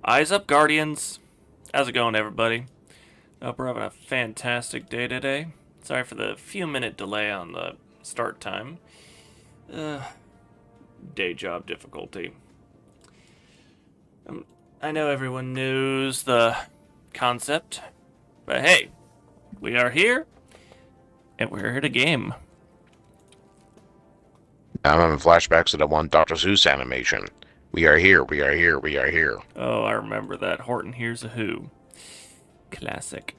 Eyes up, Guardians. How's it going, everybody? Hope we're having a fantastic day today. Sorry for the few minute delay on the start time. Uh, Day job difficulty. I know everyone knows the concept, but hey, we are here, and we're here to game. I'm having flashbacks to that one Dr. Seuss animation. We are here, we are here, we are here. Oh, I remember that. Horton Hears a Who. Classic.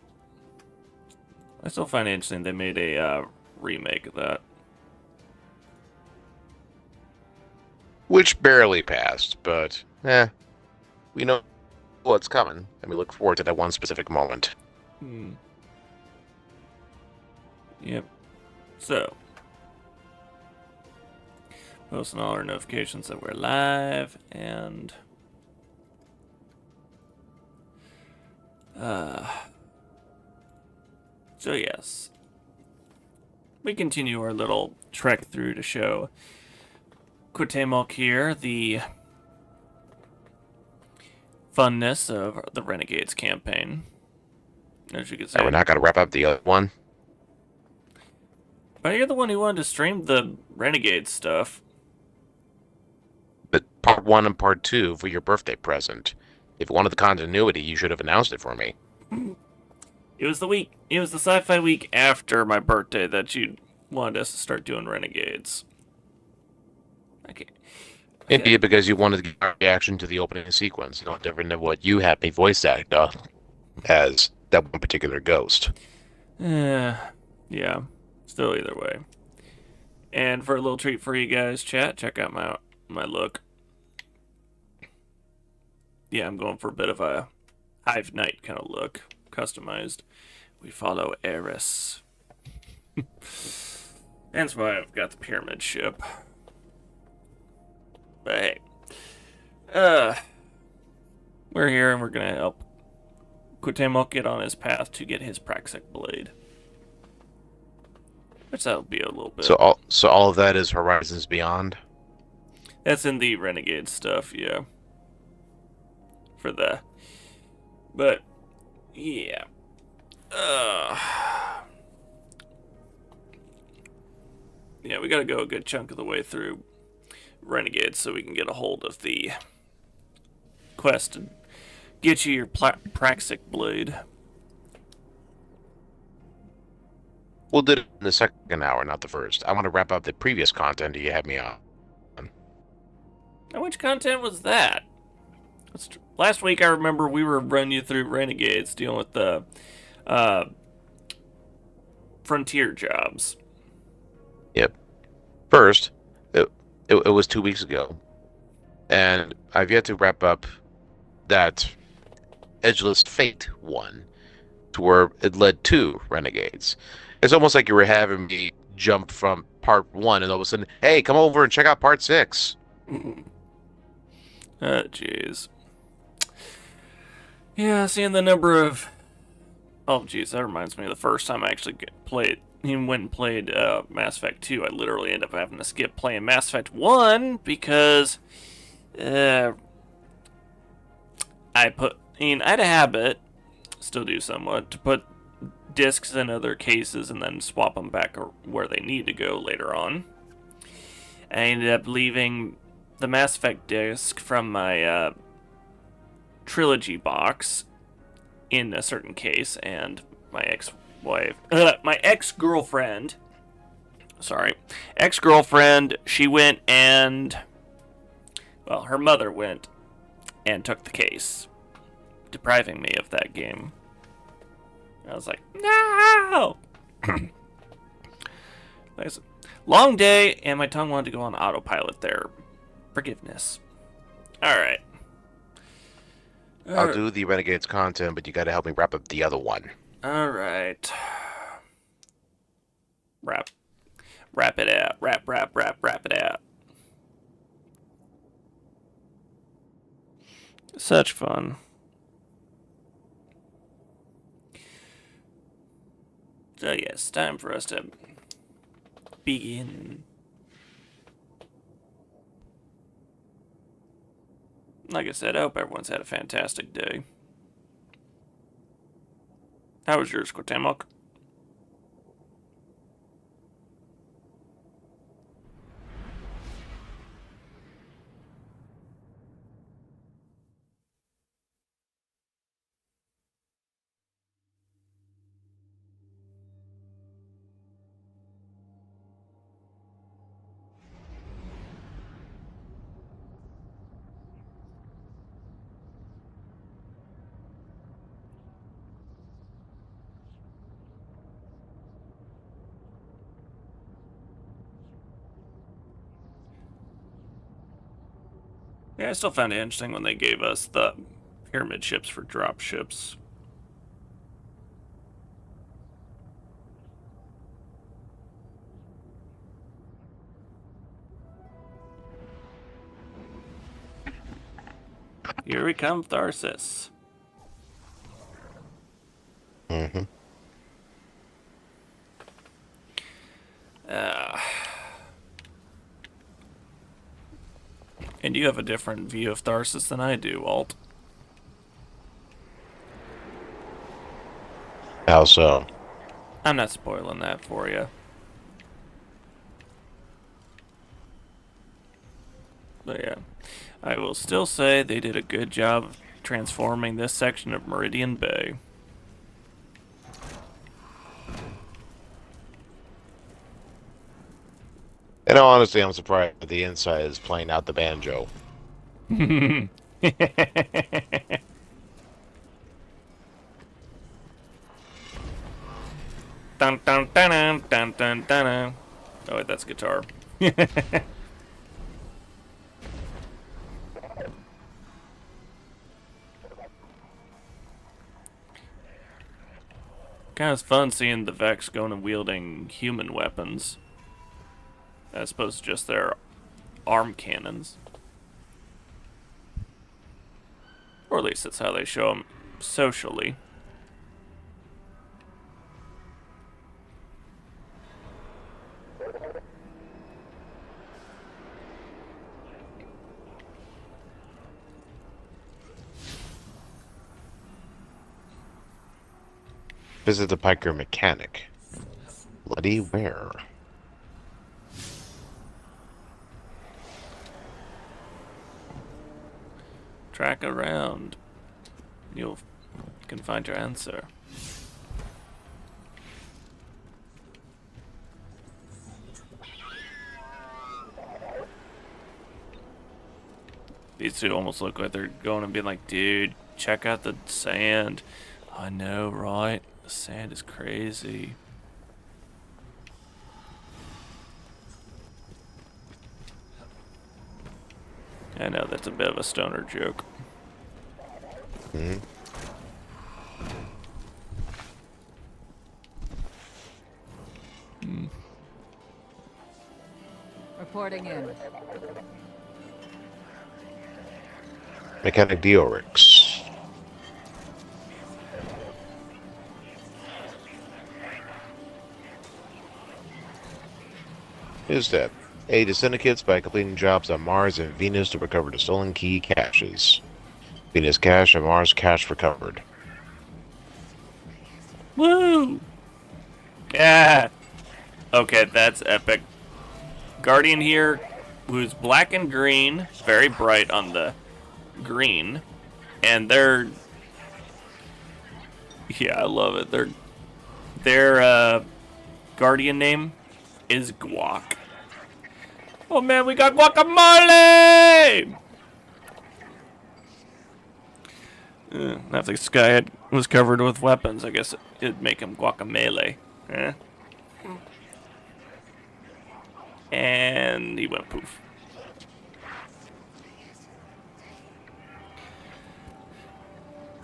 I still find it interesting they made a remake of that. Which barely passed, but we know what's coming, and we look forward to that one specific moment. Hmm. Yep. So, posting all our notifications that we're live, and so yes, we continue our little trek through to show Quatemok here the funness of the Renegades campaign, as you can And we're say. not going to wrap up the other one. But you're the one who wanted to stream the Renegade stuff. But part one and part two for your birthday present. If you wanted the continuity, you should have announced it for me. It was the sci-fi week after my birthday that you wanted us to start doing Renegades. Okay. Maybe because you wanted to get a reaction to the opening sequence, no different than what you had me voice act as that one particular ghost. Yeah. Still either way. And for a little treat for you guys, chat, check out my look. Yeah, I'm going for a bit of a Hive Knight kind of look, customized. We follow Eris. That's why I've got the pyramid ship. But hey, we're here and we're gonna help Quatemok get on his path to get his Praxic blade. Which that'll be a little bit. So all of that is Horizons Beyond. That's in the Renegade stuff, yeah. But yeah. Yeah, we gotta go a good chunk of the way through Renegades so we can get a hold of the quest and get you your Praxic blade. We'll do it in the second hour, not the first. I want to wrap up the previous content you had me on. Now, which content was that? Last week I remember we were running you through Renegades dealing with the frontier jobs. Yep. First, it was 2 weeks ago, and I've yet to wrap up that Edgeless Fate one, to where it led to Renegades. It's almost like you were having me jump from part one, and all of a sudden, hey, come over and check out part six. Jeez. Yeah, seeing the number of... Oh, jeez, that reminds me of the first time I actually went and played Mass Effect 2. I literally ended up having to skip playing Mass Effect 1 because I had a habit, still do somewhat, to put discs in other cases and then swap them back where they need to go later on. I ended up leaving the Mass Effect disc from my trilogy box in a certain case, and my ex-girlfriend, she went and, well, her mother went and took the case, depriving me of that game. I was like, no! Long day, and my tongue wanted to go on autopilot there. Forgiveness. Alright. I'll do the Renegades content, but you got to help me wrap up the other one. Alright. Wrap it out. Wrap it out. Such fun. So yes, time for us to begin. Like I said, I hope everyone's had a fantastic day. How was yours, Quatemok? Yeah, I still found it interesting when they gave us the pyramid ships for drop ships. Here we come, Tharsis. Mm-hmm. And you have a different view of Tharsis than I do, Walt. How so? I'm not spoiling that for you. But yeah, I will still say they did a good job of transforming this section of Meridian Bay. In all honesty, I'm surprised that the inside is playing out the banjo. Dun dun dun dun dun dun dun. Oh wait, that's guitar. Kind of fun seeing the Vex going and wielding human weapons, as opposed to just their arm cannons. Or at least that's how they show them socially. Visit the Piker mechanic. Bloody where? Track around. You can find your answer. These two almost look like they're going and being like, dude, check out the sand. I know, right? The sand is crazy. I know, that's a bit of a stoner joke. Hmm. Reporting in. Mechanic Diorix. Who's that? Aid the syndicates by completing jobs on Mars and Venus to recover the stolen key caches. Venus cache and Mars cache recovered. Woo! Yeah! Okay, that's epic. Guardian here, who's black and green, very bright on the green, and their yeah, I love it. Their Guardian name is Guac. Oh man, we got guacamole! If the sky was covered with weapons, I guess it'd make him guacamole. Eh? And he went poof.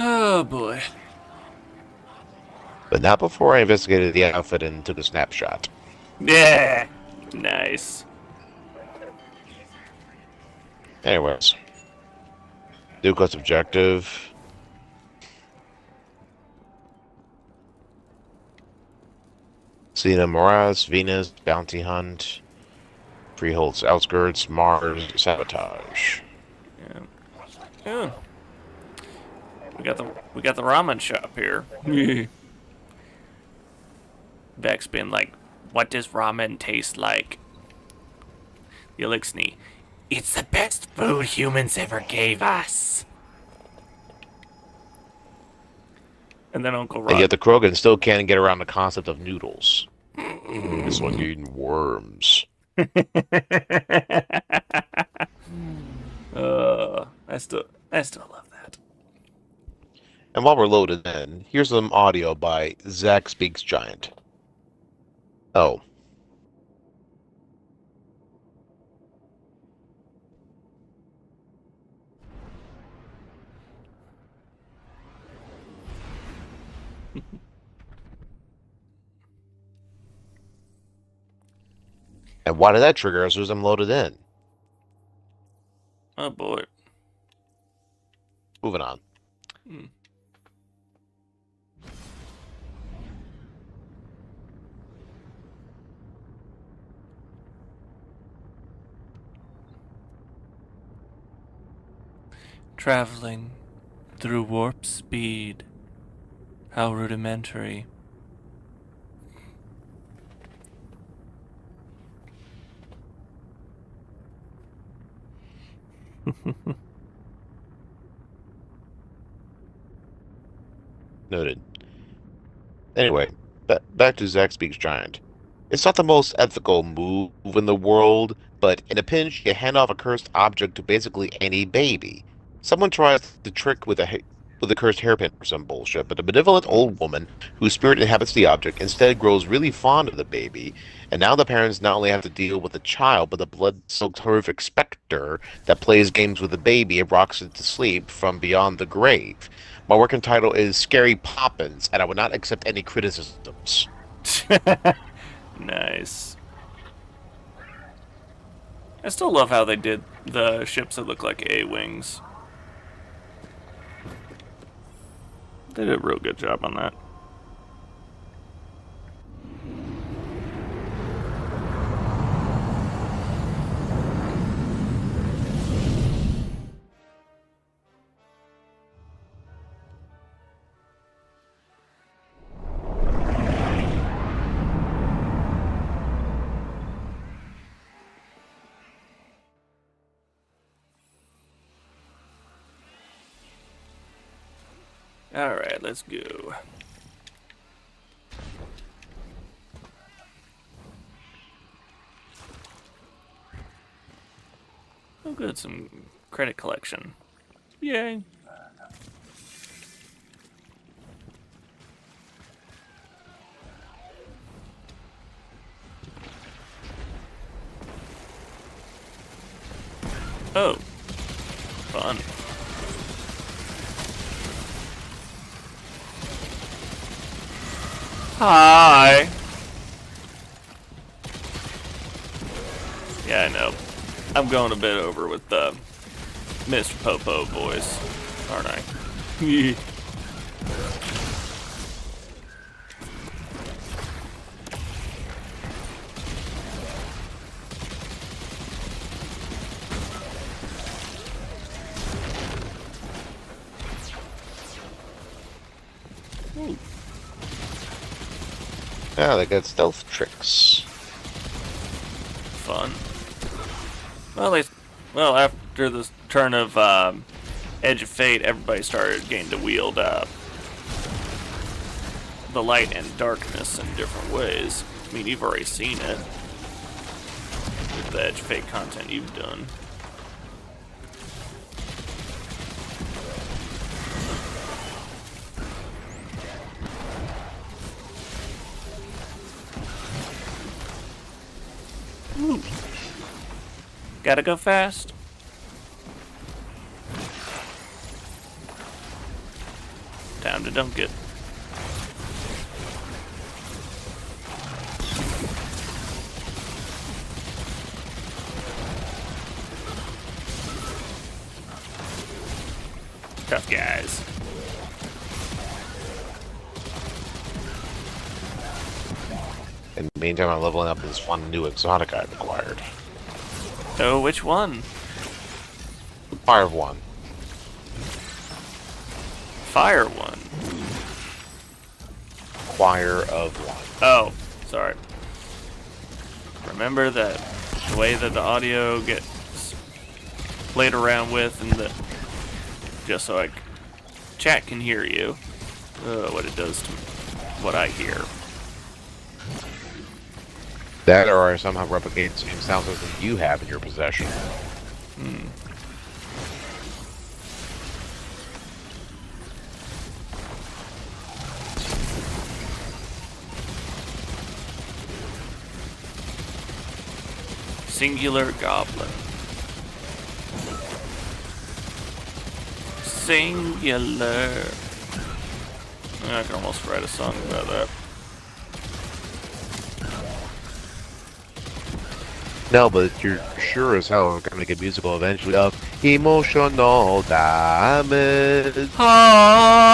Oh boy. But not before I investigated the outfit and took a snapshot. Yeah! Nice. Anyways. Duke's objective. Cena Moraz, Venus, Bounty Hunt, Freehold's Outskirts, Mars, Sabotage. Yeah. Yeah. We got the ramen shop here. Vex being like, what does ramen taste like? The Elixni, it's the best food humans ever gave us. And then Uncle And yet Rod. the Krogan still can't get around the concept of noodles. It's like eating worms. I still love that. And while we're loaded in, here's some audio by Zach Speaks Giant. Oh. And why did that trigger as soon as I'm loaded in? Oh boy. Moving on. Hmm. Traveling through warp speed. How rudimentary. Noted. Anyway, back to Zach Speaks Giant. It's not the most ethical move in the world, but in a pinch, you hand off a cursed object to basically any baby. Someone tries to trick with a cursed hairpin or some bullshit, but a benevolent old woman whose spirit inhabits the object instead grows really fond of the baby, and now the parents not only have to deal with the child, but the blood-soaked horrific specter that plays games with the baby and rocks it to sleep from beyond the grave. My working title is Scary Poppins, and I would not accept any criticisms. Nice. I still love how they did the ships that look like A-wings. They did a real good job on that. Alright, let's go. Oh good, some credit collection. Yay. Oh. Fun. Hi. Yeah, I know. I'm going a bit over with the Mr. Popo voice, aren't I? Yeah, they got stealth tricks. Fun. Well, after the turn of Edge of Fate, everybody started getting to wield the light and darkness in different ways. I mean, you've already seen it with the Edge of Fate content you've done. Ooh. Gotta go fast. Time to dunk it. Tough guys. In the meantime, I'm leveling up this one new exotic I've acquired. Oh, which one? Fire of one. fire one. Choir of one. Oh, sorry. Remember that the way that the audio gets played around with, and the just so chat can hear you. What it does to what I hear. That or somehow replicate the same sound system you have in your possession. Singular goblin. Singular. I can almost write a song about that. No, but you're sure as hell gonna make a musical eventually of emotional damage. Ah.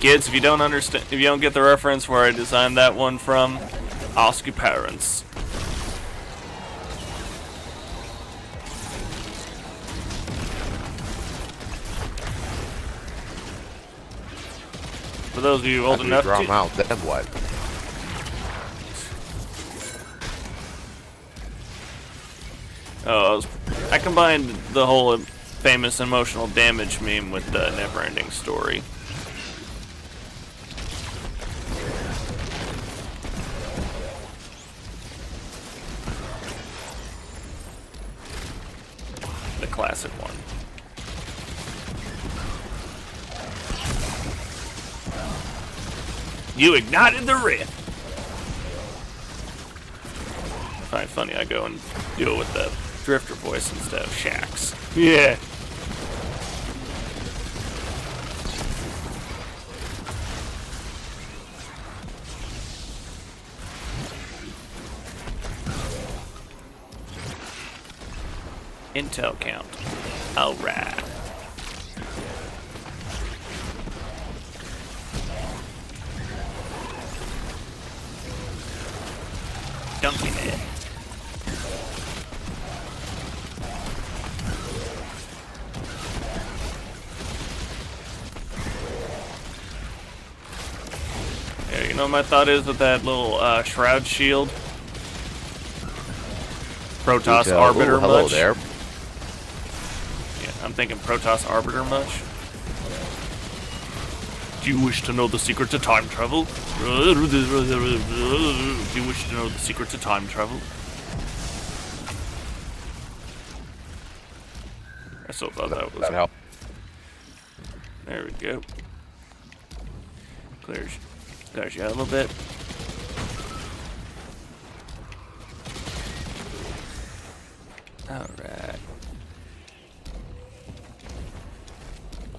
Kids, if you don't understand, if you don't get the reference where I designed that one from, ask your parents. For those of you old enough draw to... them out, then what? Oh, I combined the whole famous emotional damage meme with the never-ending story. The classic one. You ignited the rift. I find it funny I go and do it with the drifter voice instead of Shaxx. Yeah. Intel count. Alright. Dunking it. Yeah, you know what my thought is with that little shroud shield? Protoss Arbiter hello much? there. Yeah, I'm thinking Protoss Arbiter much. Do you wish to know the secret to time travel? Do you wish to know the secret to time travel? I still thought that was... That help. There we go. Clears you out a little bit. Alright.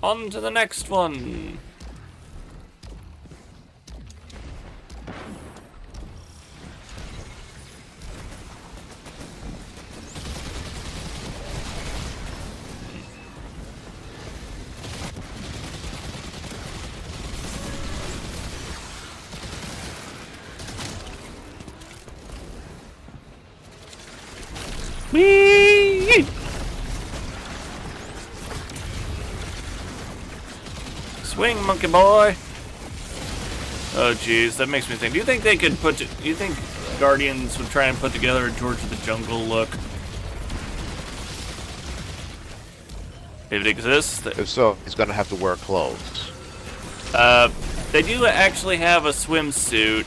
On to the next one. Whee! Swing, monkey boy. Oh, jeez, that makes me think. Do you think they could put? Do you think Guardians would try and put together a George of the Jungle look? If it exists. If so, he's gonna have to wear clothes. They do actually have a swimsuit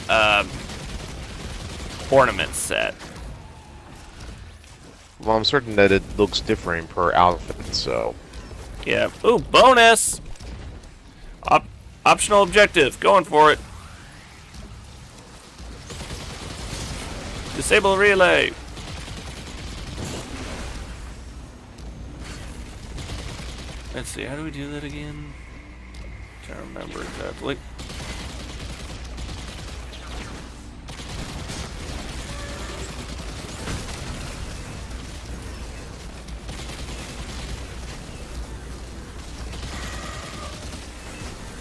ornament set. Well, I'm certain that it looks different per outfit, so... Yeah. Ooh, bonus! Optional objective. Going for it. Disable relay. Let's see, how do we do that again? I'm trying to remember exactly.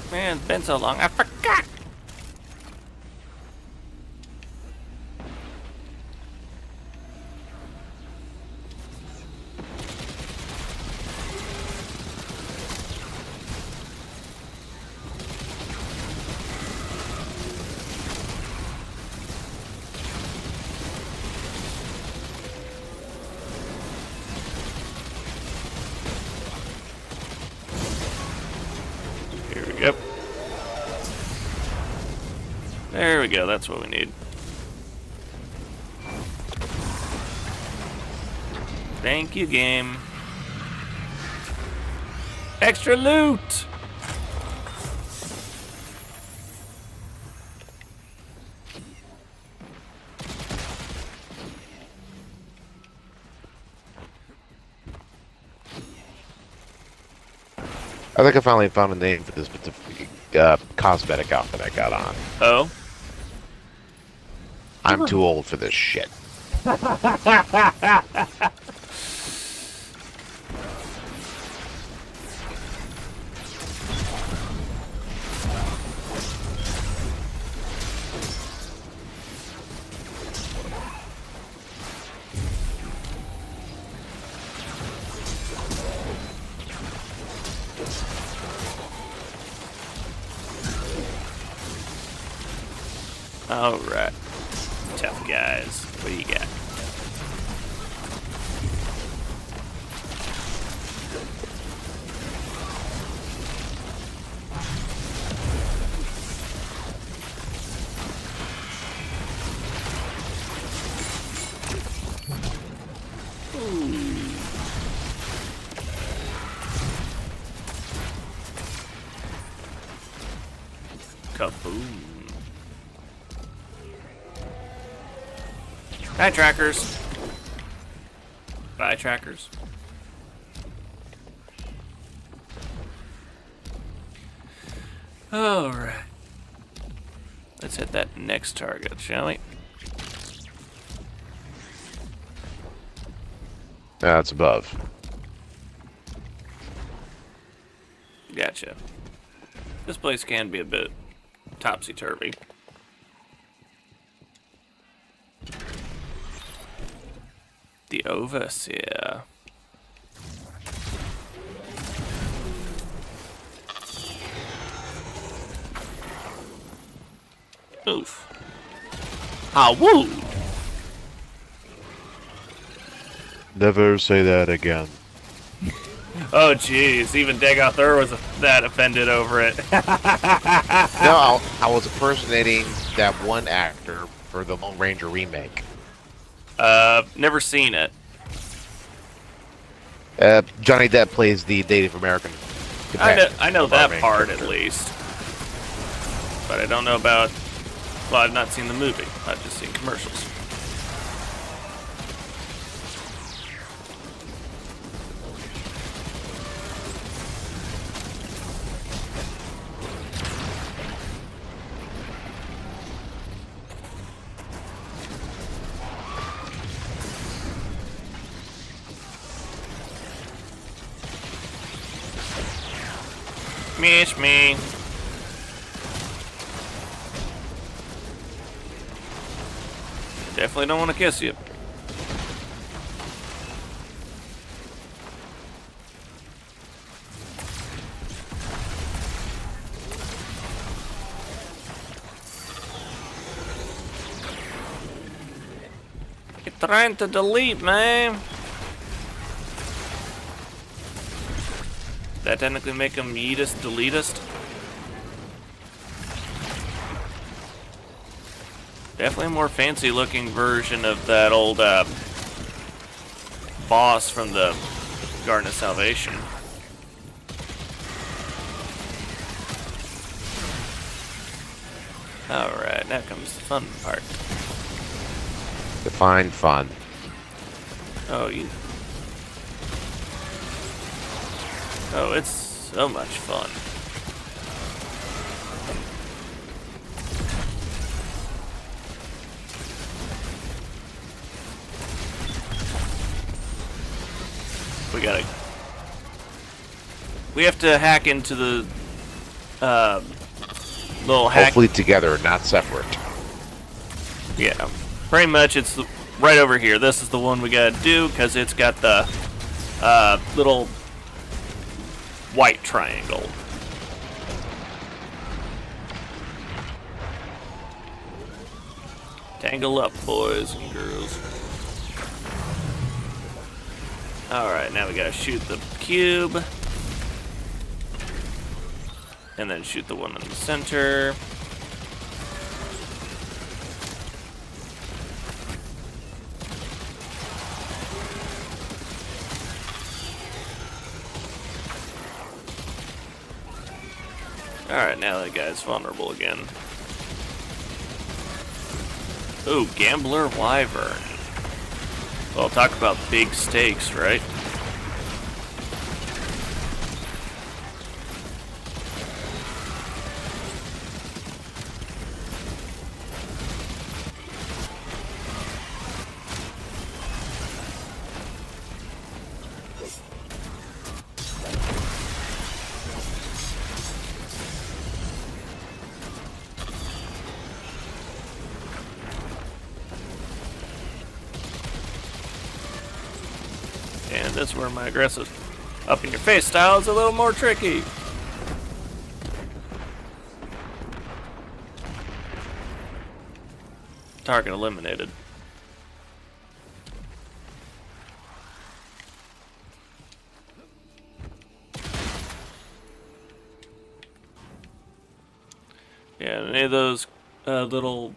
Man, it's been so long, I forgot! we go. That's what we need. Thank you, game. Extra loot! I think I finally found a name for this cosmetic outfit I got on. Oh? I'm too old for this shit. Alright. Tough guys. What do you got? Kaboom. Hi, trackers. Bye, trackers. Alright. Let's hit that next target, shall we? That's above. Gotcha. This place can be a bit topsy-turvy. The Overseer. Oof. Ah, woo! Never say that again. Oh, jeez. Even Dagothur was that offended over it. No, I was impersonating that one actor for the Lone Ranger remake. Never seen it. Johnny Depp plays the Native American. I know that part at least. But I don't know about... Well, I've not seen the movie. I've just seen commercials. Miss me. Definitely don't want to kiss you. You're trying to delete, man. That technically make him yeetist, deletist? Definitely a more fancy looking version of that old boss from the Garden of Salvation. Alright, now comes the fun part. Define fun. Oh, Oh, it's so much fun. We have to hack into the little hack. Hopefully together, not separate. Yeah, pretty much it's right over here. This is the one we gotta do because it's got the little white triangle. Tangle up, boys and girls. Alright, now we gotta shoot the cube. And then shoot the one in the center. Alright, now that guy's vulnerable again. Ooh, Gambler Wyvern. Well, talk about big stakes, right? And that's where my aggressive up-in-your-face style is a little more tricky. Target eliminated. Yeah, any of those little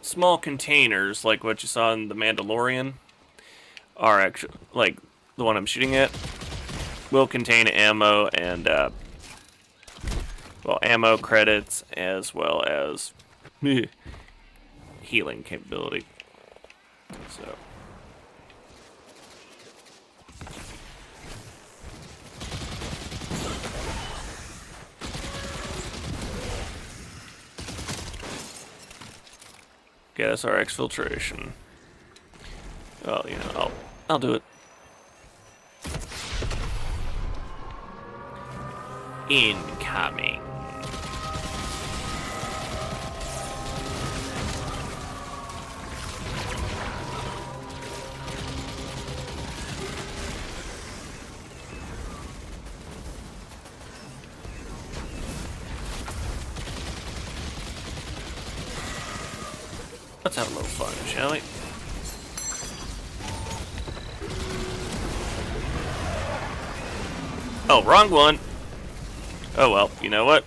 small containers, like what you saw in The Mandalorian, are actually, like the one I'm shooting at, will contain ammo and, well, ammo credits as well as healing capability. So. Okay, that's our exfiltration. Well, you know, I'll do it. Incoming. Let's have a little fun, shall we? Oh, wrong one. Oh well, you know what?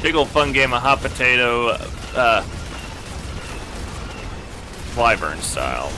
Big old fun game of hot potato, Wyvern style.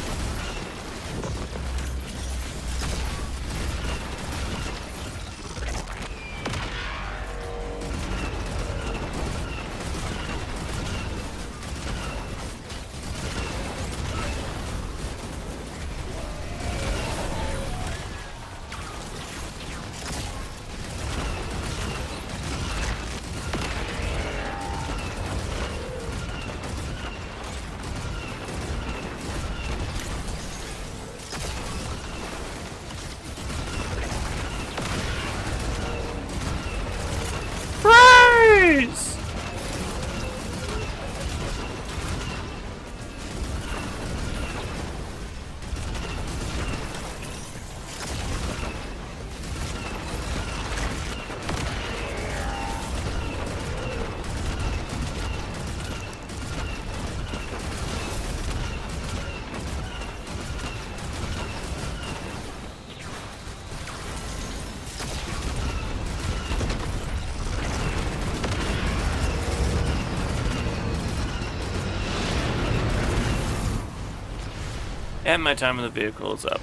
Freeze! And my time in the vehicle is up.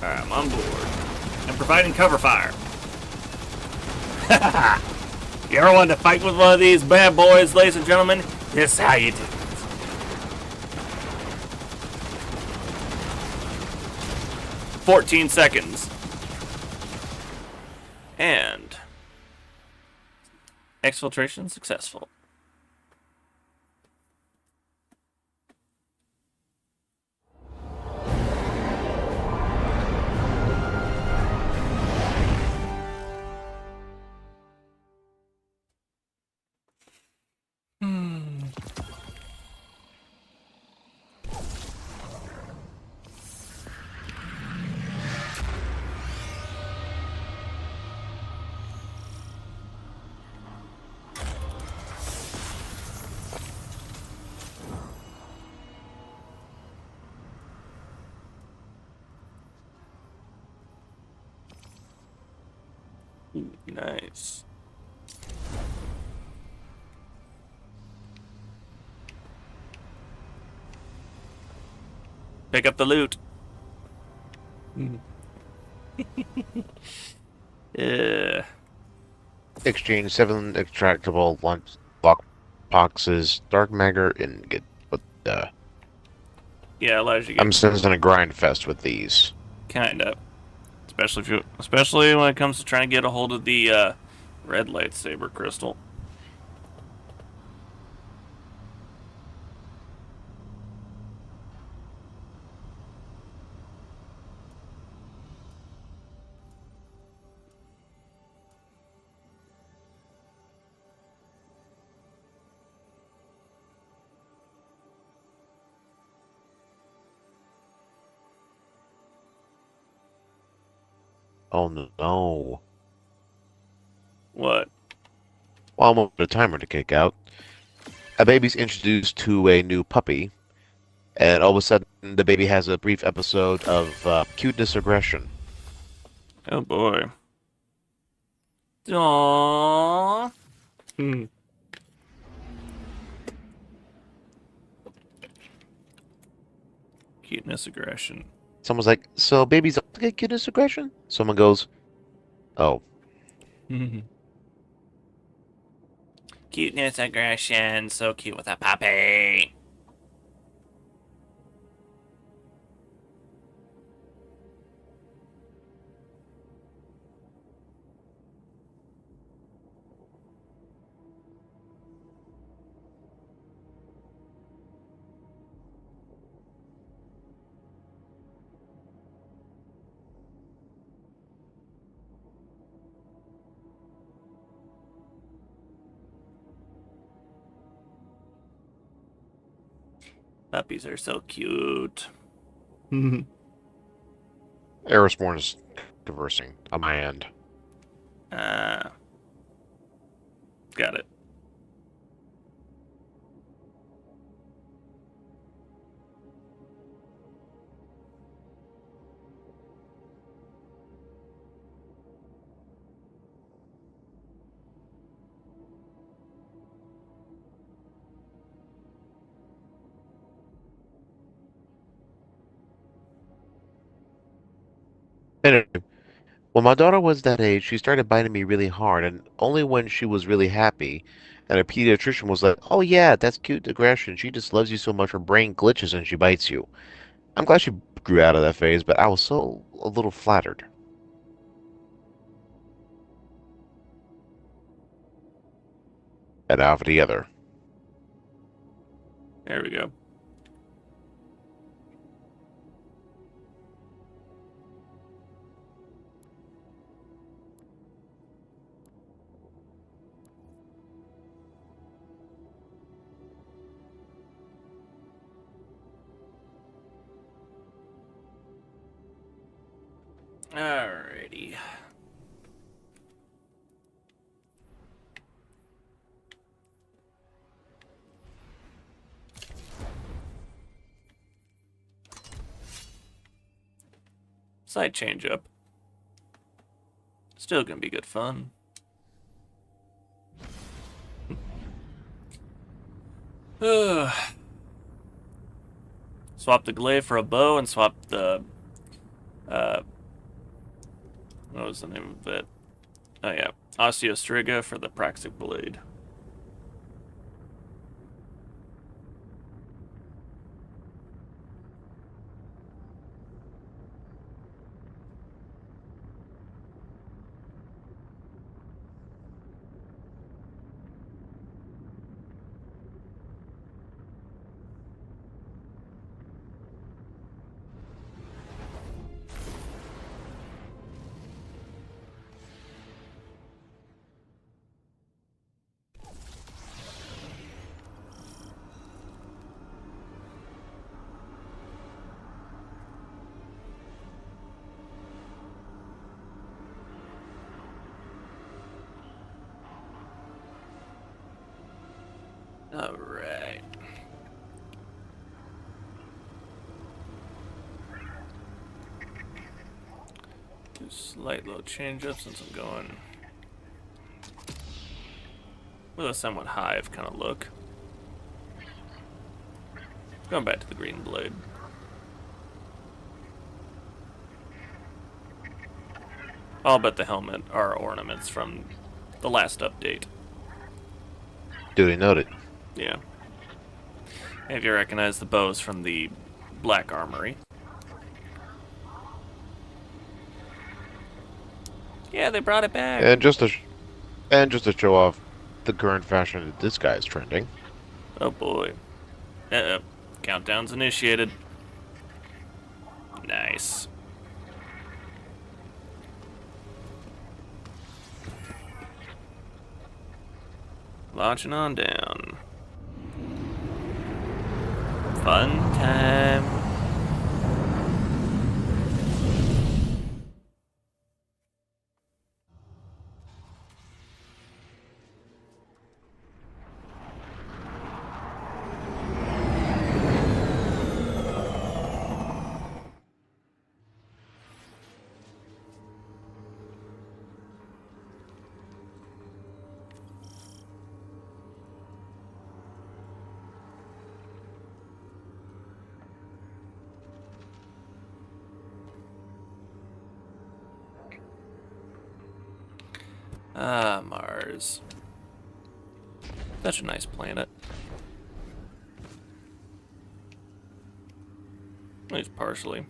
Alright, I'm on board. I'm providing cover fire. You ever want to fight with one of these bad boys, ladies and gentlemen? This is how you do it. 14 seconds. And exfiltration successful. nice. Pick up the loot. Yeah. Exchange 7 extractable lunch lock boxes, dark matter, and get what the. Yeah, allows you to I'm get sensing a grind fest with these. kind of, especially when it comes to trying to get a hold of the red lightsaber crystal. Oh no. What? Well, I'm on a timer to kick out. A baby's introduced to a new puppy, and all of a sudden the baby has a brief episode of cuteness aggression. Oh boy. Aww. Cuteness aggression. Someone's like, "So babies also get cuteness aggression?" Someone goes, "Oh, Cuteness aggression. So cute with a puppy. Puppies are so cute. Aerosborn is conversing on my end." Ah, got it. Anyway, when my daughter was that age, she started biting me really hard, and only when she was really happy. And a pediatrician was like, "Oh yeah, that's cute aggression. She just loves you so much her brain glitches and she bites you." I'm glad she grew out of that phase, but I was so a little flattered. And out for the other. There we go. Alrighty. Side change up. Still gonna be good fun. Swap the glaive for a bow and swap the what was the name of it? Oh yeah, Osteostriga for the Praxic blade. All right. Do slight little change up since I'm going with a somewhat hive kind of look. Going back to the green blade. All but the helmet are ornaments from the last update. Duly noted. Yeah. If you recognize the bows from the Black Armory. Yeah, they brought it back. And just to show off the current fashion that this guy is trending. Oh boy. Countdown's initiated. Nice. Launching on down. Fun time. Ah, Mars. Such a nice planet. At least partially.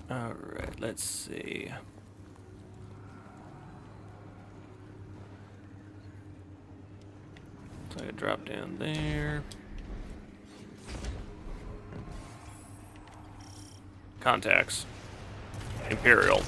Alright, let's see. So I could drop down there. Contacts. Imperial.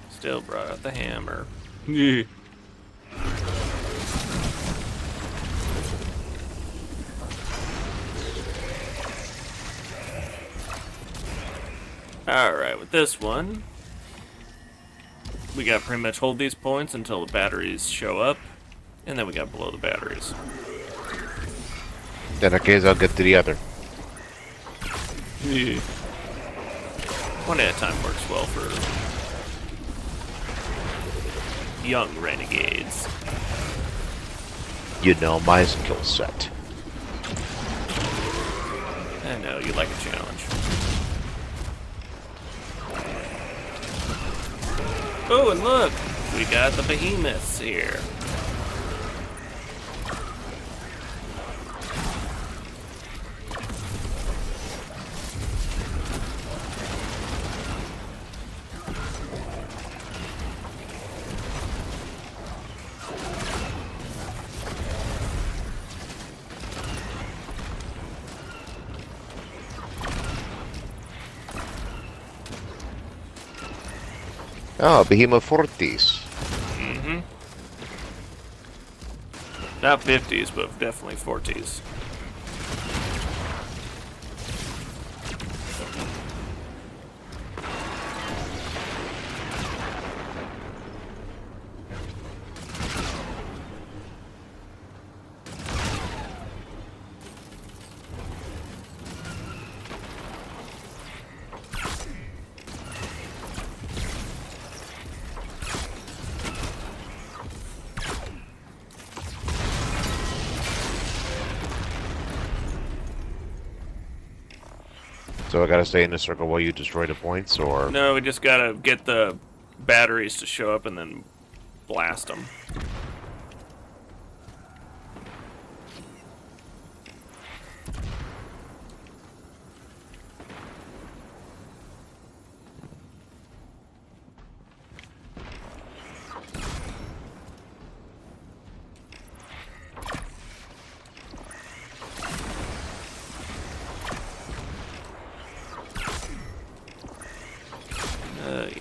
Still brought out the hammer. Yeah. Alright, with this one, we got pretty much hold these points until the batteries show up, and then we got blow the batteries. In that case, I'll get to the other. Yeah. One at a time works well for young renegades. You know my skill set. I know, you like a challenge. Oh, and look! We got the behemoths here. Oh, Behemoth Fortis. Mm-hmm. Not 50s, but definitely 40s. So I gotta stay in the circle while you destroy the points, or... No, we just gotta get the batteries to show up and then blast them.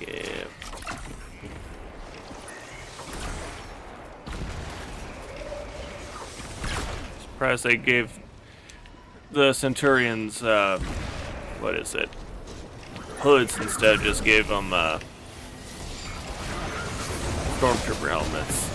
Yeah. surprised they gave the Centurions, what is it? Hoods instead, just gave them, Stormtrooper helmets.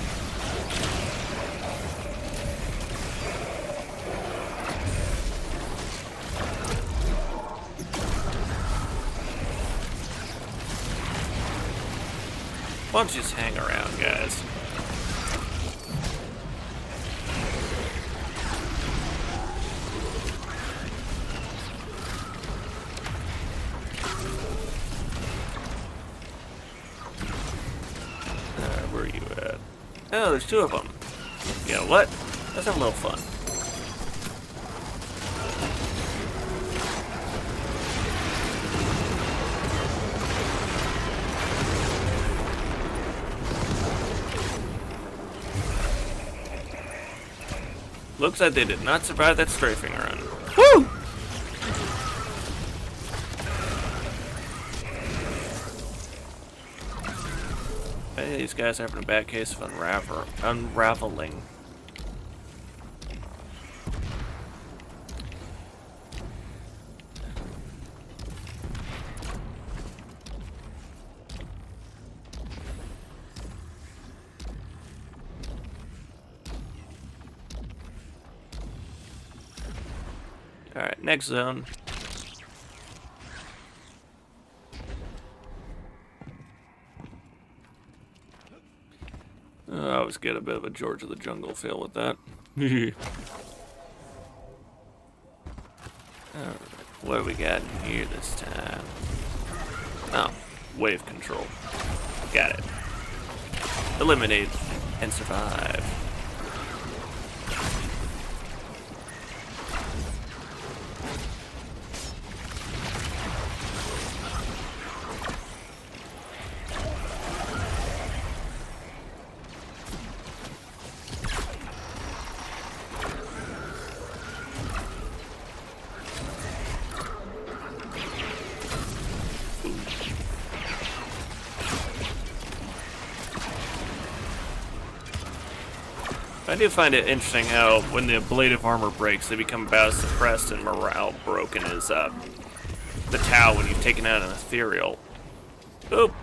Why don't you just hang around, guys? Where are you at? Oh, there's two of them. You know what? Let's have a little fun. Looks like they did not survive that strafing run. Woo! Hey, these guys are having a bad case of unraveling. Alright, next zone. I always get a bit of a George of the Jungle feel with that. Alright, what do we got in here this time? Oh, wave control. Got it. Eliminate and survive. I do find it interesting how when the ablative armor breaks, they become battle suppressed and morale broken as the Tau when you've taken out an ethereal. Oop!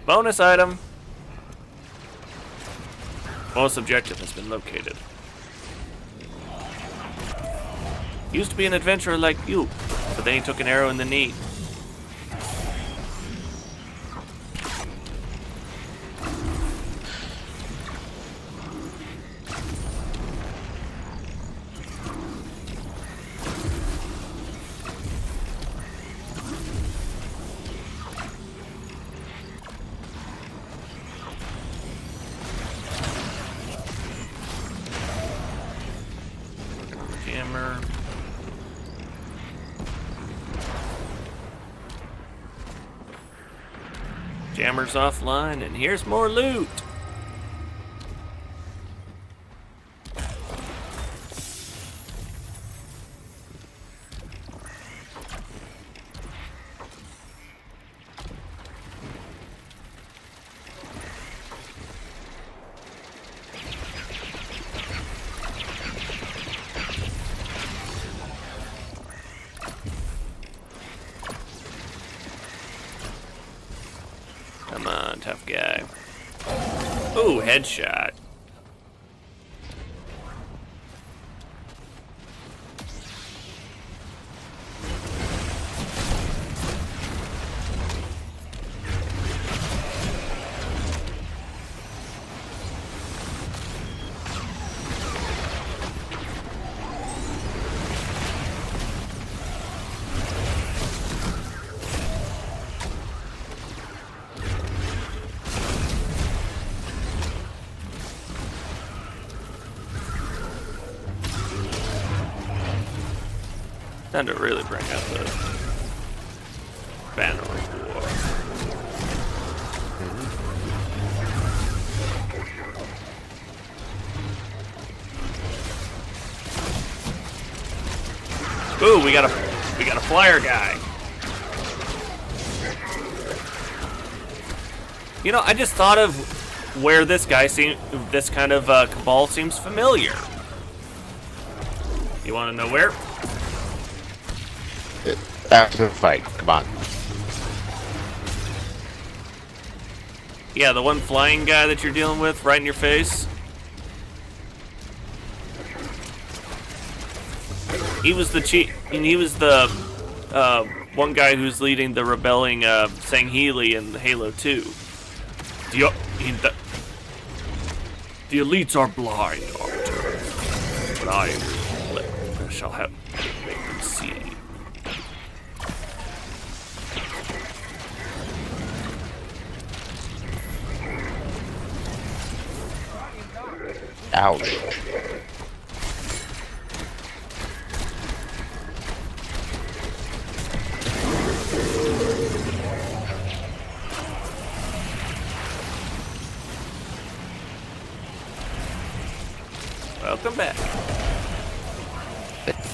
Bonus item! Bonus objective has been located. Used to be an adventurer like you, but then he took an arrow in the knee. Jammer. Jammer's offline, and here's more loot. Come on, tough guy. Ooh, headshot. Time to really bring out the banner of war. Ooh, we got a flyer guy. You know, I just thought of where this guy this kind of cabal seems familiar. You want to know where? After the fight, come on. Yeah, the one flying guy that you're dealing with, right in your face. He was the chief, and he was the one guy who's leading the rebelling Sangheili in Halo 2. The elites are blind, Arbiter, but I shall have make them see. Ouch. Welcome back.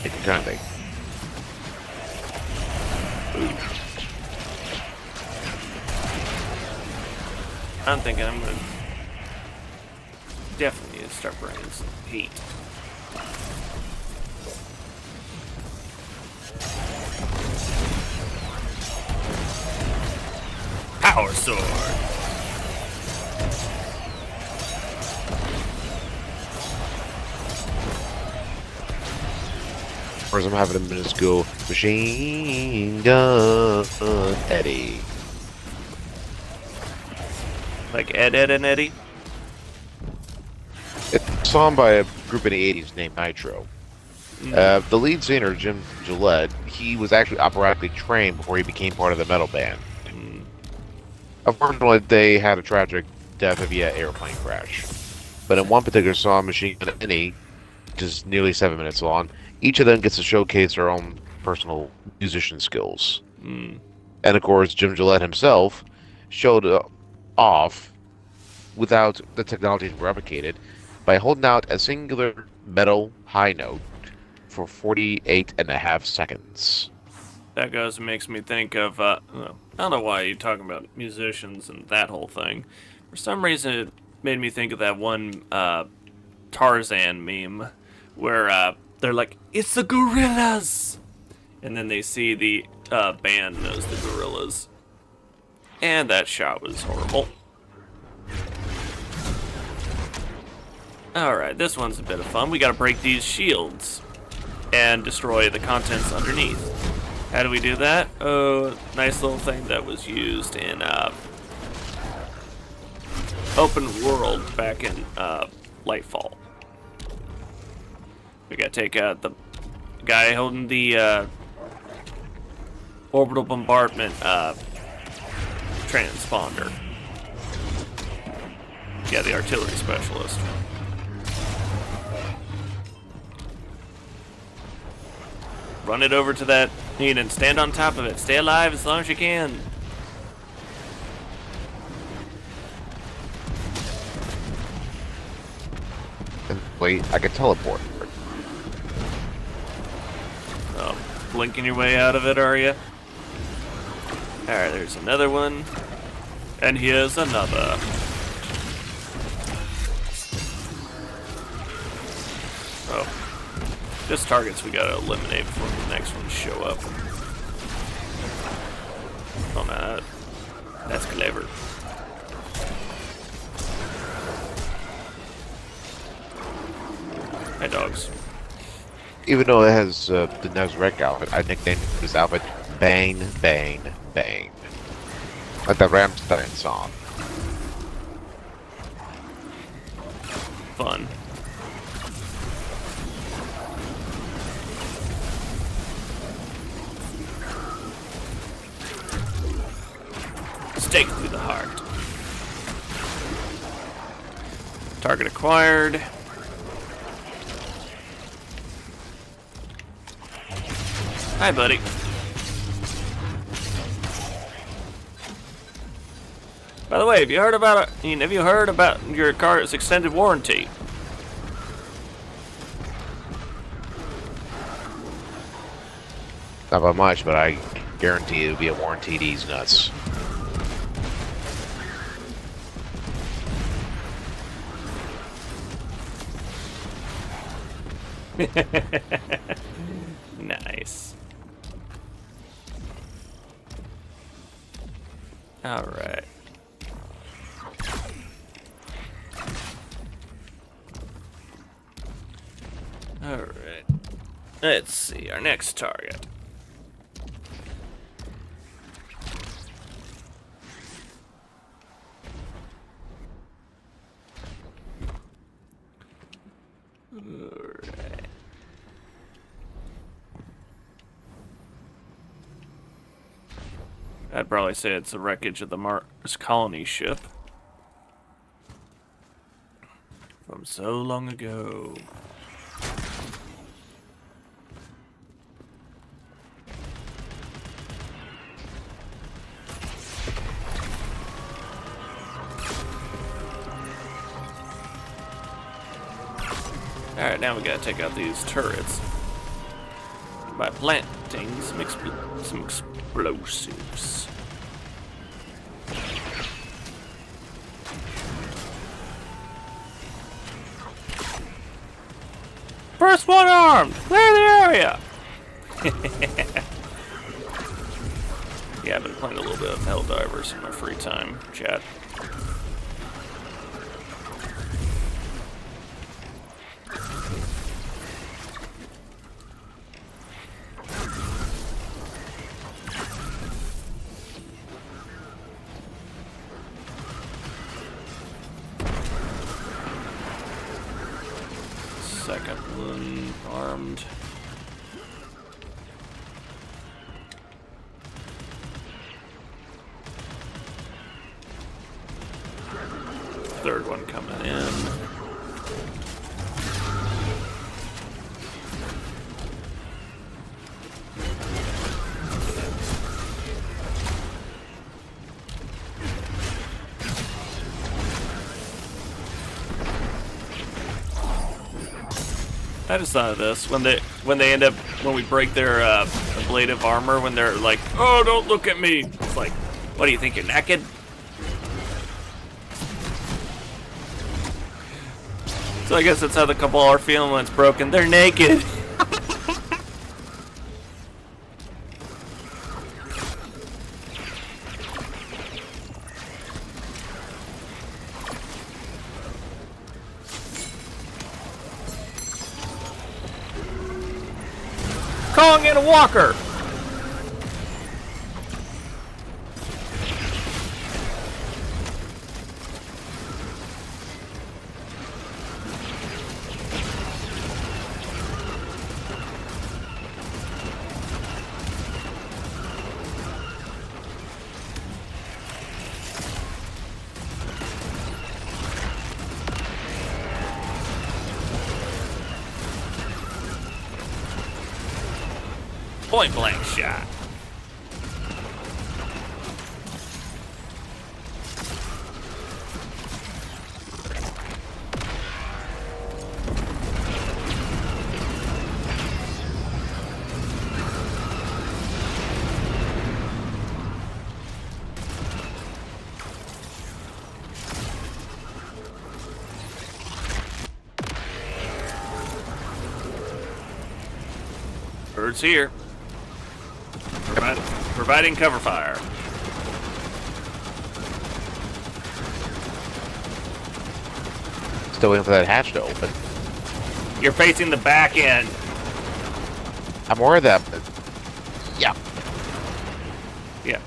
Take your time, mate. I'm thinking I'm gonna definitely need to start bringing some heat. Power sword. Whereas I'm having a minuscule machine gun Eddie. Like Ed, Ed, and Eddie? It's a song by a group in the 80s named Nitro. The lead singer, Jim Gillette, he was actually operatically trained before he became part of the metal band. Unfortunately, they had a tragic death via airplane crash. But in one particular song, Machine Gun Eddie, which is nearly 7 minutes long, each of them gets to showcase their own personal musician skills. And of course, Jim Gillette himself showed off without the technology replicated by holding out a singular metal high note for 48.5 seconds. That goes and makes me think of, I don't know why you're talking about musicians and that whole thing. For some reason, it made me think of that one Tarzan meme where they're like, "It's the gorillas!" And then they see the band knows the gorillas. And that shot was horrible. Alright, this one's a bit of fun. We gotta break these shields and destroy the contents underneath. How do we do that? Oh, nice little thing that was used in open world back in Lightfall. We gotta take out the guy holding the orbital bombardment transponder. Yeah, the artillery specialist. Run it over to that need and stand on top of it. Stay alive as long as you can. And wait, I can teleport. Oh, blinking your way out of it, are you? Alright, there's another one. And here's another. Oh. Just targets we gotta eliminate before the next ones show up. Oh man, that's clever. Hi, dogs. Even though it has the Nazareth outfit, I nicknamed this outfit Bang, Bang, Bang. Like the Rammstein song. Fun. Stake through the heart. Target acquired. Hi, buddy. By the way, have you heard about your car's extended warranty? Not by much, but I guarantee it'll be a warranty these nuts. Nice. Alright. Alright. Let's see, our next target. Alright. I'd probably say it's the wreckage of the Mars colony ship. From so long ago. Alright, now we gotta take out these turrets by planting some explosives. First one armed! Clear the area! Yeah, I've been playing a little bit of Helldivers in my free time, chat. Second one armed. Third one coming in. I just thought of this when they end up when we break their ablative armor, when they're like, "Oh, don't look at me!" It's like, what do you think, you're naked? So I guess that's how the couple are feeling when it's broken. They're naked. Calling in a walker. Point blank shot. Birds here. Providing cover fire. Still waiting for that hatch to open. You're facing the back end. I'm aware of that, but yeah. Yeah.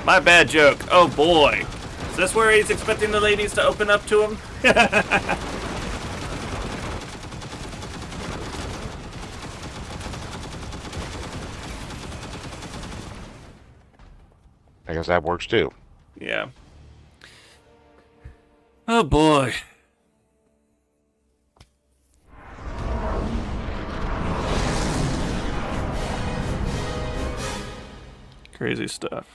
My bad joke. Oh boy. Is this where he's expecting the ladies to open up to him? I guess that works too. Yeah. Oh boy. Crazy stuff.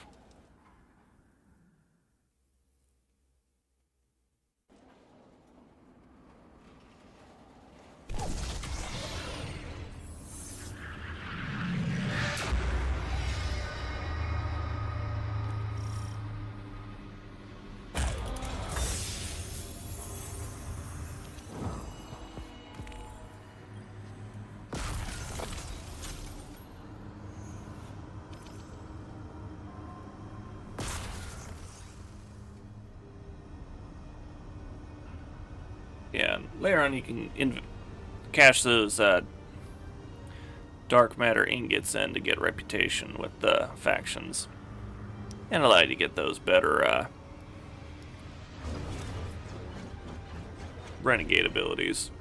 Yeah, later on you can cash those dark matter ingots in to get reputation with the factions, and allow you to get those better renegade abilities.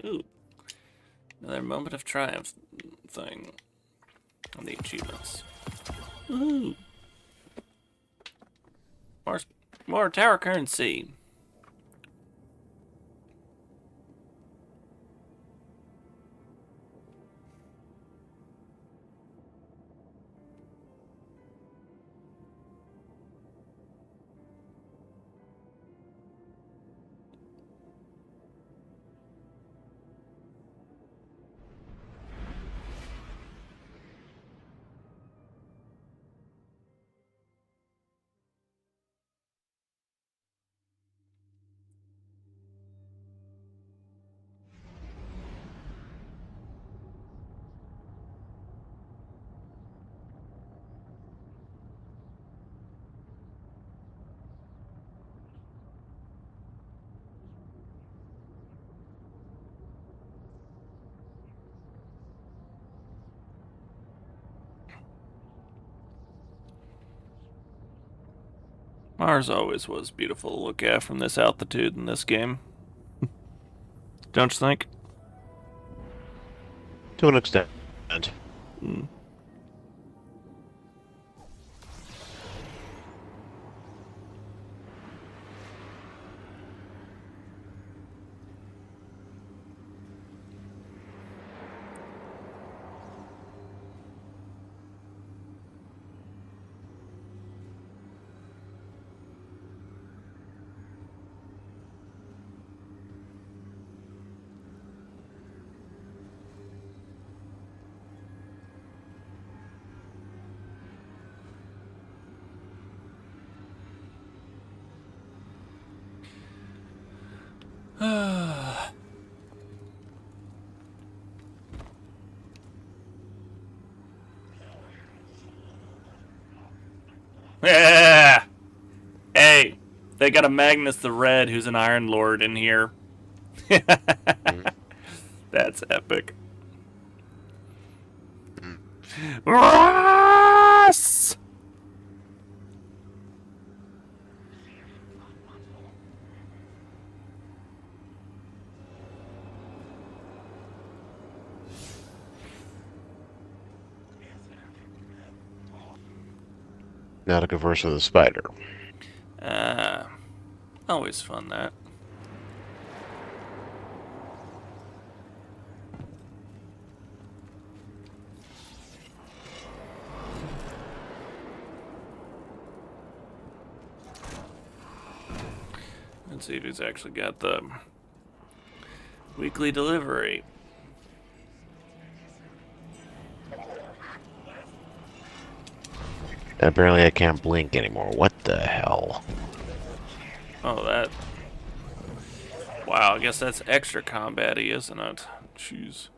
Ooh, another moment of triumph thing on the achievements. Ooh, more tower currency. Mars always was beautiful to look at from this altitude in this game. Don't you think? To an extent. Mm. Yeah. Hey, they got a Magnus the Red who's an Iron Lord in here. That's epic. Yes! Now to converse with the spider. Always fun that. Let's see if he's actually got the weekly delivery. Apparently I can't blink anymore. What the hell? Oh, that. Wow, I guess that's extra combat-y, isn't it? Jeez.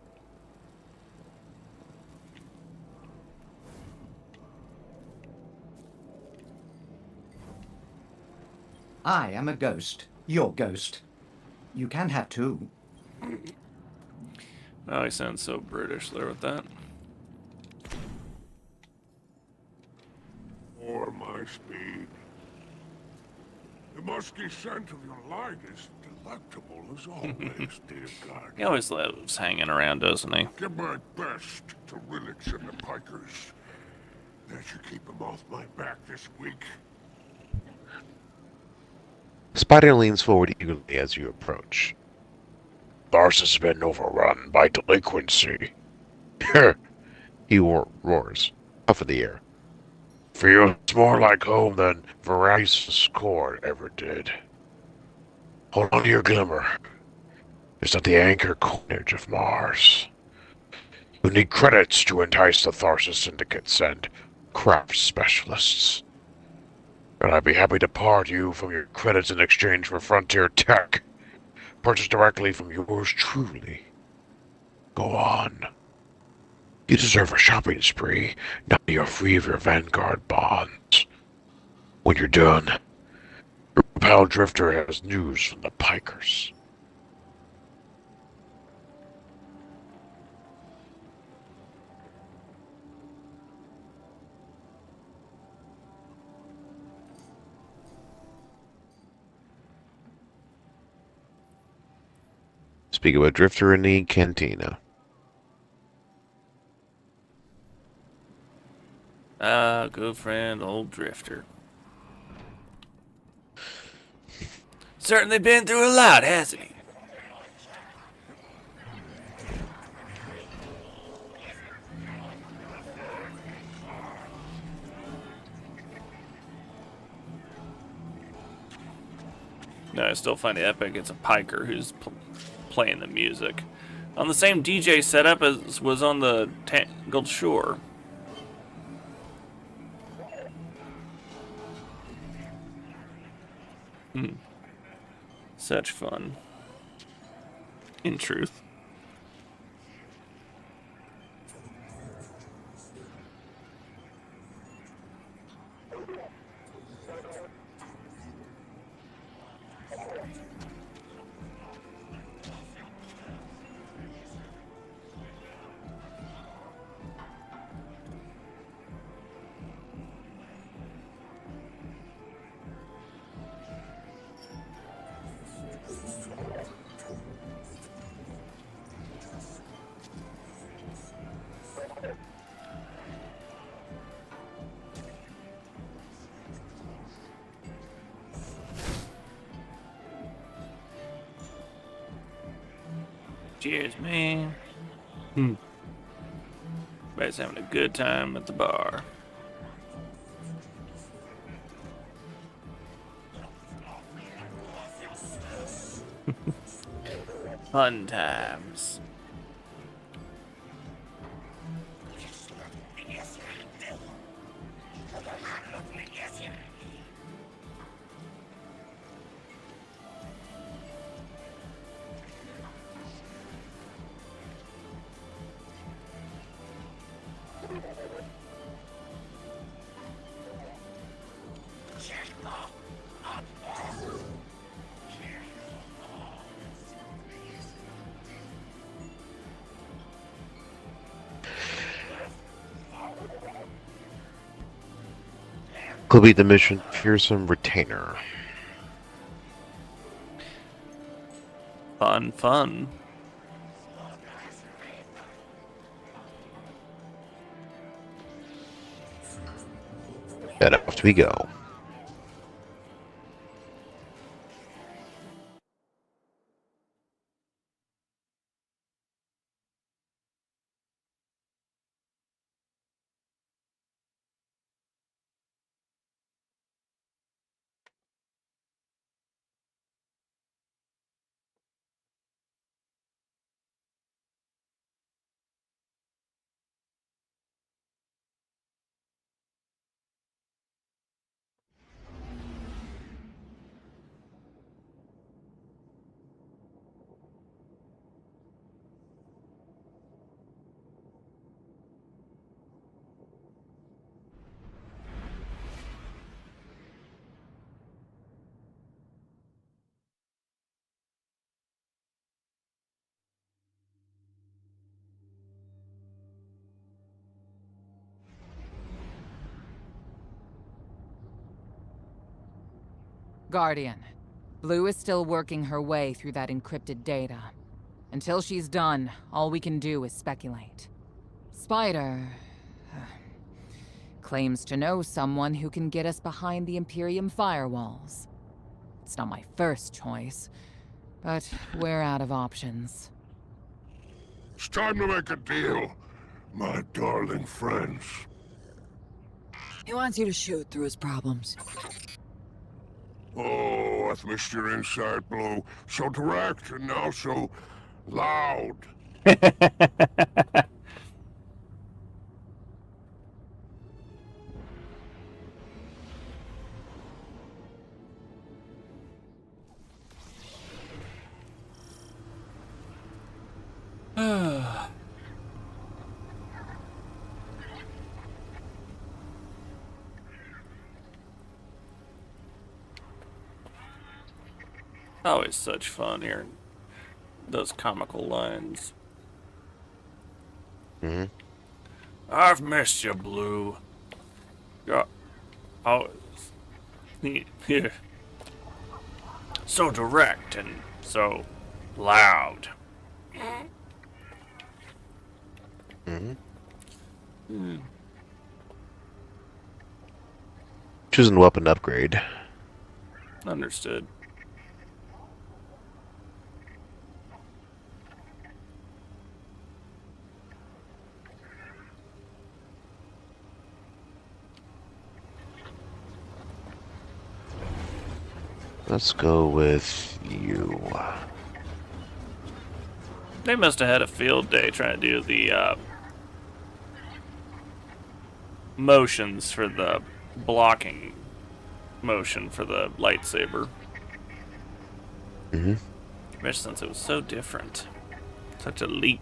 I am a ghost. Your ghost. You can have two. Oh, he sounds so British there with that. Or my speed. The musky scent of your light is delectable as always, dear God. He always loves hanging around, doesn't he? Give my best to Renegades and the Pikers. That should keep them off my back this week. Spider leans forward eagerly as you approach. Bars has been overrun by delinquency. He roars, off of the air. Feels more like home than Verizon's Court ever did. Hold on to your glimmer. It's at the anchor coinage of Mars. You need credits to entice the Tharsis syndicates and craft specialists. And I'd be happy to part you from your credits in exchange for frontier tech. Purchased directly from yours truly. Go on. You deserve a shopping spree. Now you're free of your Vanguard bonds. When you're done, your pal Drifter has news from the Pikers. Speaking with Drifter in the cantina. Ah, good friend, old Drifter. Certainly been through a lot, hasn't he? No, I still find it epic. It's a piker who's playing the music. On the same DJ setup as was on the Tangled Shore. Such fun. In truth. Cheers, man. Everybody's having a good time at the bar. Fun times. Complete the mission, Fearsome Retainer. Fun, fun. And off we go. Guardian, Blue is still working her way through that encrypted data. Until she's done, all we can do is speculate. Spider claims to know someone who can get us behind the Imperium firewalls. It's not my first choice, but we're out of options. It's time to make a deal, my darling friends. He wants you to shoot through his problems. Oh, I've missed your inside blow. So direct and now so loud. Always such fun hearing those comical lines. Mm-hmm. I've missed you, Blue. You're always yeah. So direct and so loud. Mm-hmm. Choosing weapon upgrade. Understood. Let's go with you. They must have had a field day trying to do the motions for the blocking motion for the lightsaber. Mm-hmm. Especially since it was so different. Such a leap.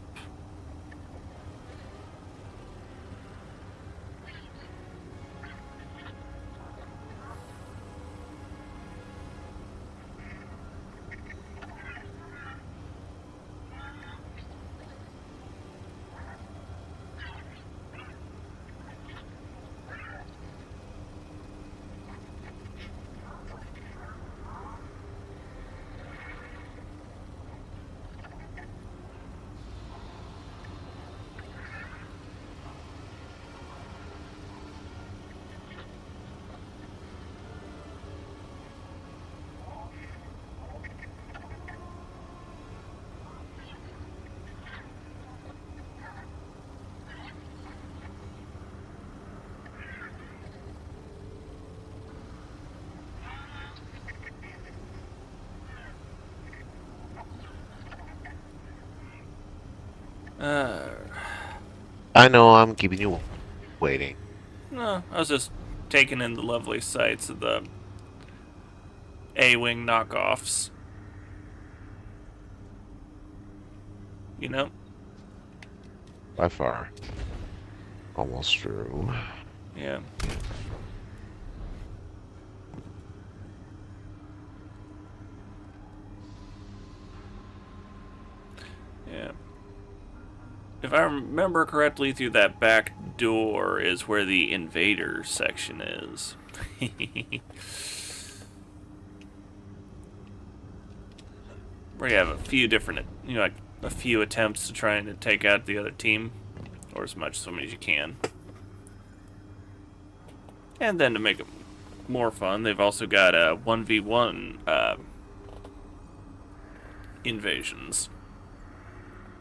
I know I'm keeping you waiting. No, I was just taking in the lovely sights of the A-Wing knockoffs. You know? By far. Almost true. Yeah. Yeah. If I remember correctly, through that back door is where the invader section is. Where you have a few different, like a few attempts to trying to take out the other team, or as much as you can. And then to make it more fun, they've also got 1v1 invasions,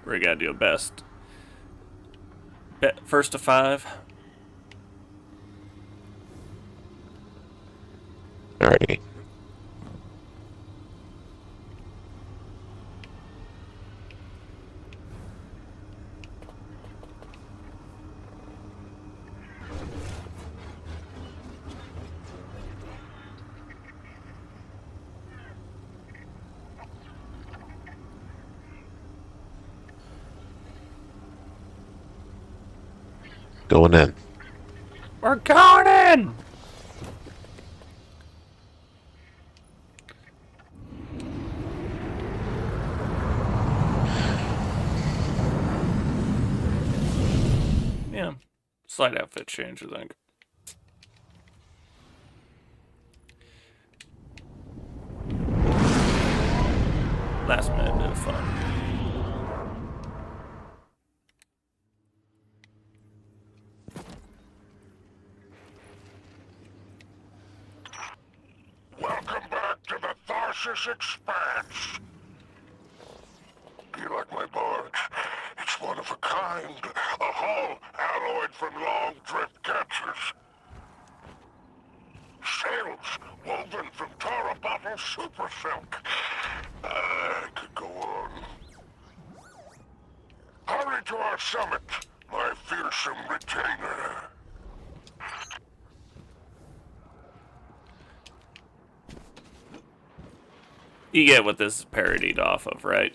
where you gotta do a best. First to 5. Alrighty. Going in. We're going in! Yeah, slight outfit change, I think. Last minute bit of fun. Welcome back to the Tharsis Expanse. Do you like my barge? It's one of a kind. A hull alloyed from long drift catchers. Sails woven from Tara bottle super silk. I could go on. Hurry to our summit, my fearsome retainer. You get what this is parodied off of, right?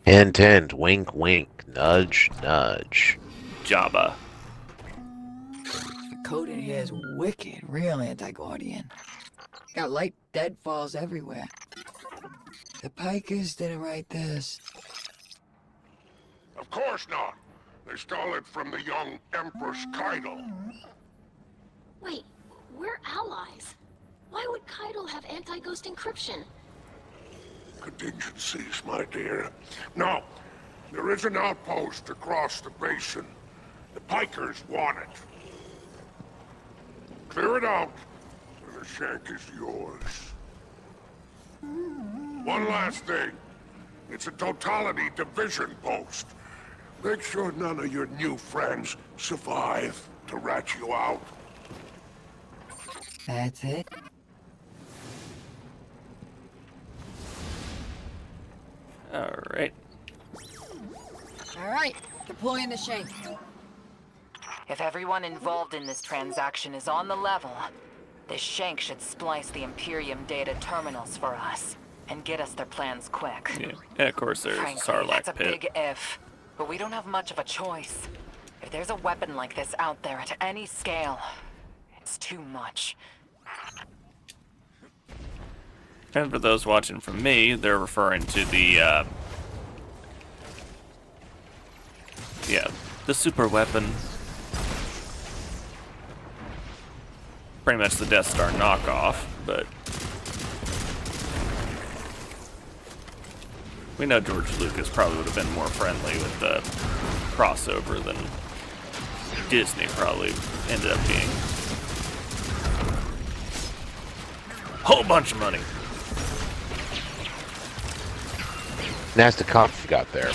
Hint, hint, wink, wink, nudge, nudge. Jabba. The code in here is wicked, real anti-Guardian. Got light deadfalls everywhere. The Pikers didn't write this. Of course not. They stole it from the young Empress Keitel. Wait, we're allies. Why would Keitel have anti-ghost encryption? Contingencies, my dear. No, there is an outpost across the basin. The Pikers want it. Clear it out, and the shank is yours. One last thing. It's a totality division post. Make sure none of your new friends survive to rat you out. That's it? Alright. Alright, deploying the shank. If everyone involved in this transaction is on the level, this shank should splice the Imperium data terminals for us and get us their plans quick. Yeah. And of course there's Frankly, Sarlacc that's a Pit. big if, but we don't have much of a choice. If there's a weapon like this out there at any scale, it's too much. And for those watching from me, they're referring to the, the super weapon. Pretty much the Death Star knockoff, but we know George Lucas probably would have been more friendly with the crossover than Disney probably ended up being. Whole bunch of money. Nasty cough you got there.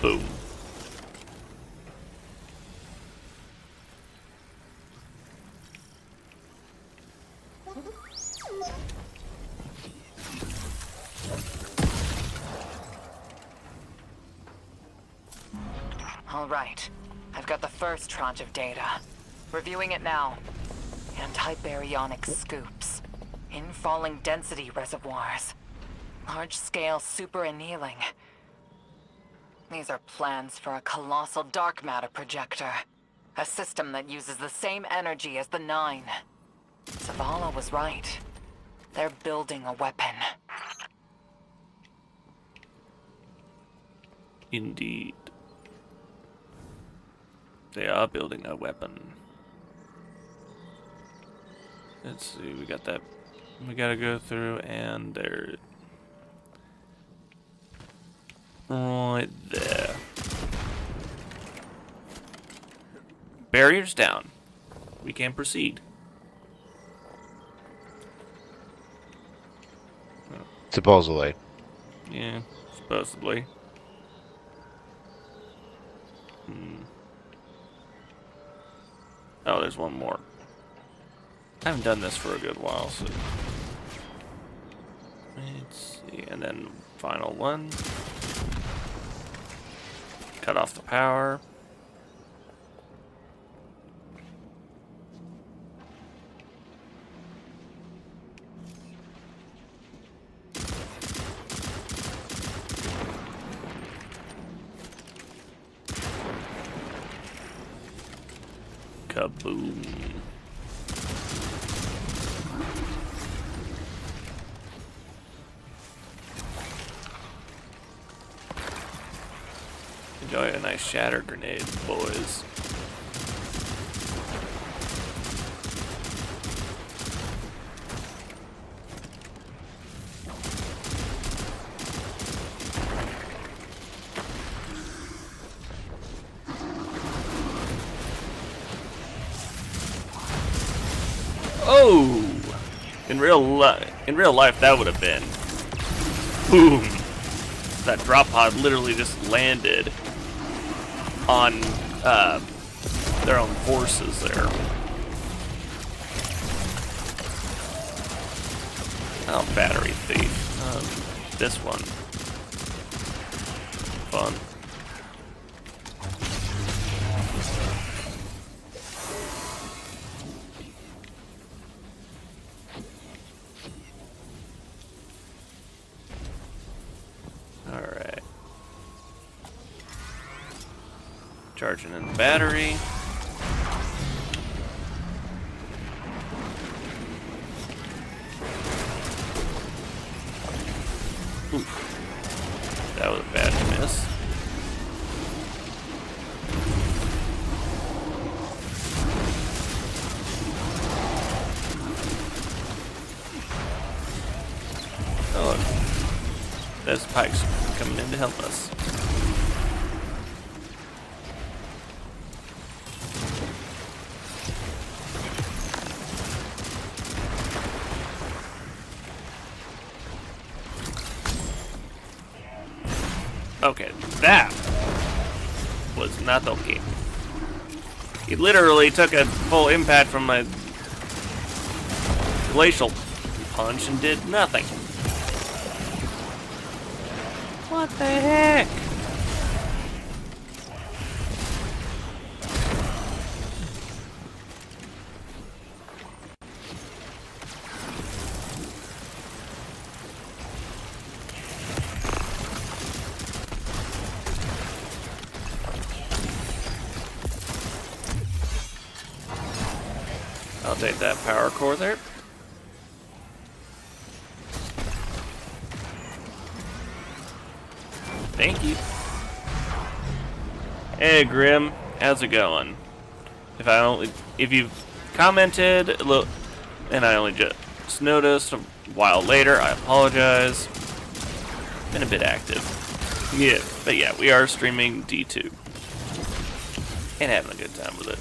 Boom. All right, I've got the first tranche of data. Reviewing it now. Anti-baryonic scoops. Infalling density reservoirs. Large-scale super annealing. These are plans for a colossal dark matter projector. A system that uses the same energy as the Nine. Zavala was right. They're building a weapon. Indeed. They are building a weapon. Let's see, we got that. We gotta go through, and there. Right there. Barriers down. We can proceed. Supposedly. Yeah, supposedly. Oh, there's one more. I haven't done this for a good while, so... Let's see, and then final one. Cut off the power. Kaboom. Enjoy a nice shatter grenade, boys. Oh! In real life, that would have been boom. That drop pod literally just landed on their own forces there. Oh, battery thief. This one. Fun. Alright. Charging in the battery. Oof. That was a bad miss. Oh, there's Pikes coming in to help us. Okay, that was not okay. He literally took a full impact from my glacial punch and did nothing. What the heck? I'll take that power core there. Thank you. Hey Grim, how's it going? If you've commented a little, and I only just noticed a while later, I apologize. Been a bit active. Yeah, but yeah, we are streaming D2 and having a good time with it.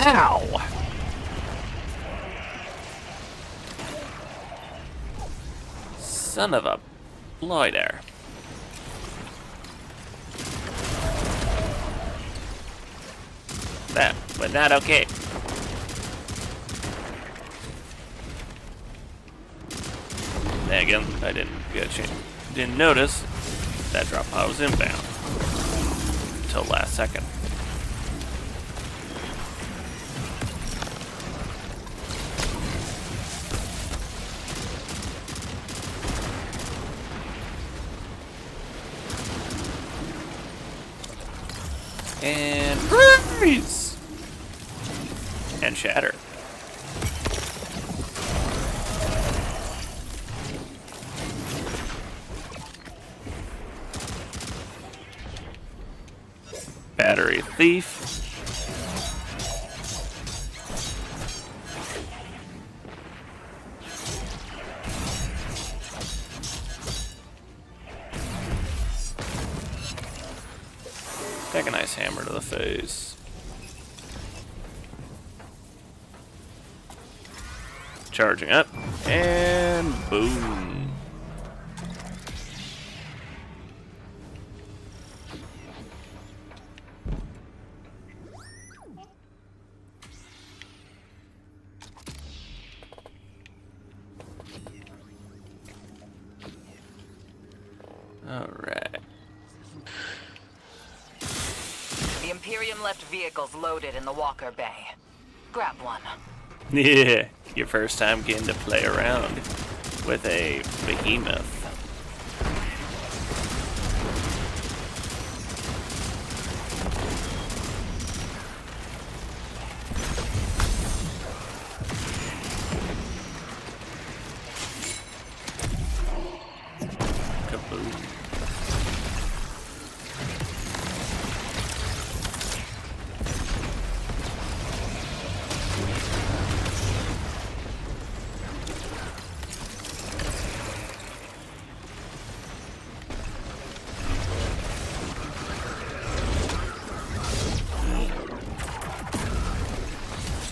Ow! Son of a blighter. That, but not okay. And again, I didn't notice that drop pod was inbound until last second. And freeze! And shatter. Battery thief. Take a nice hammer to the face. Charging up, and boom. All right. The Imperium left vehicles loaded in the Walker Bay. Grab one. Yeah, your first time getting to play around with a behemoth.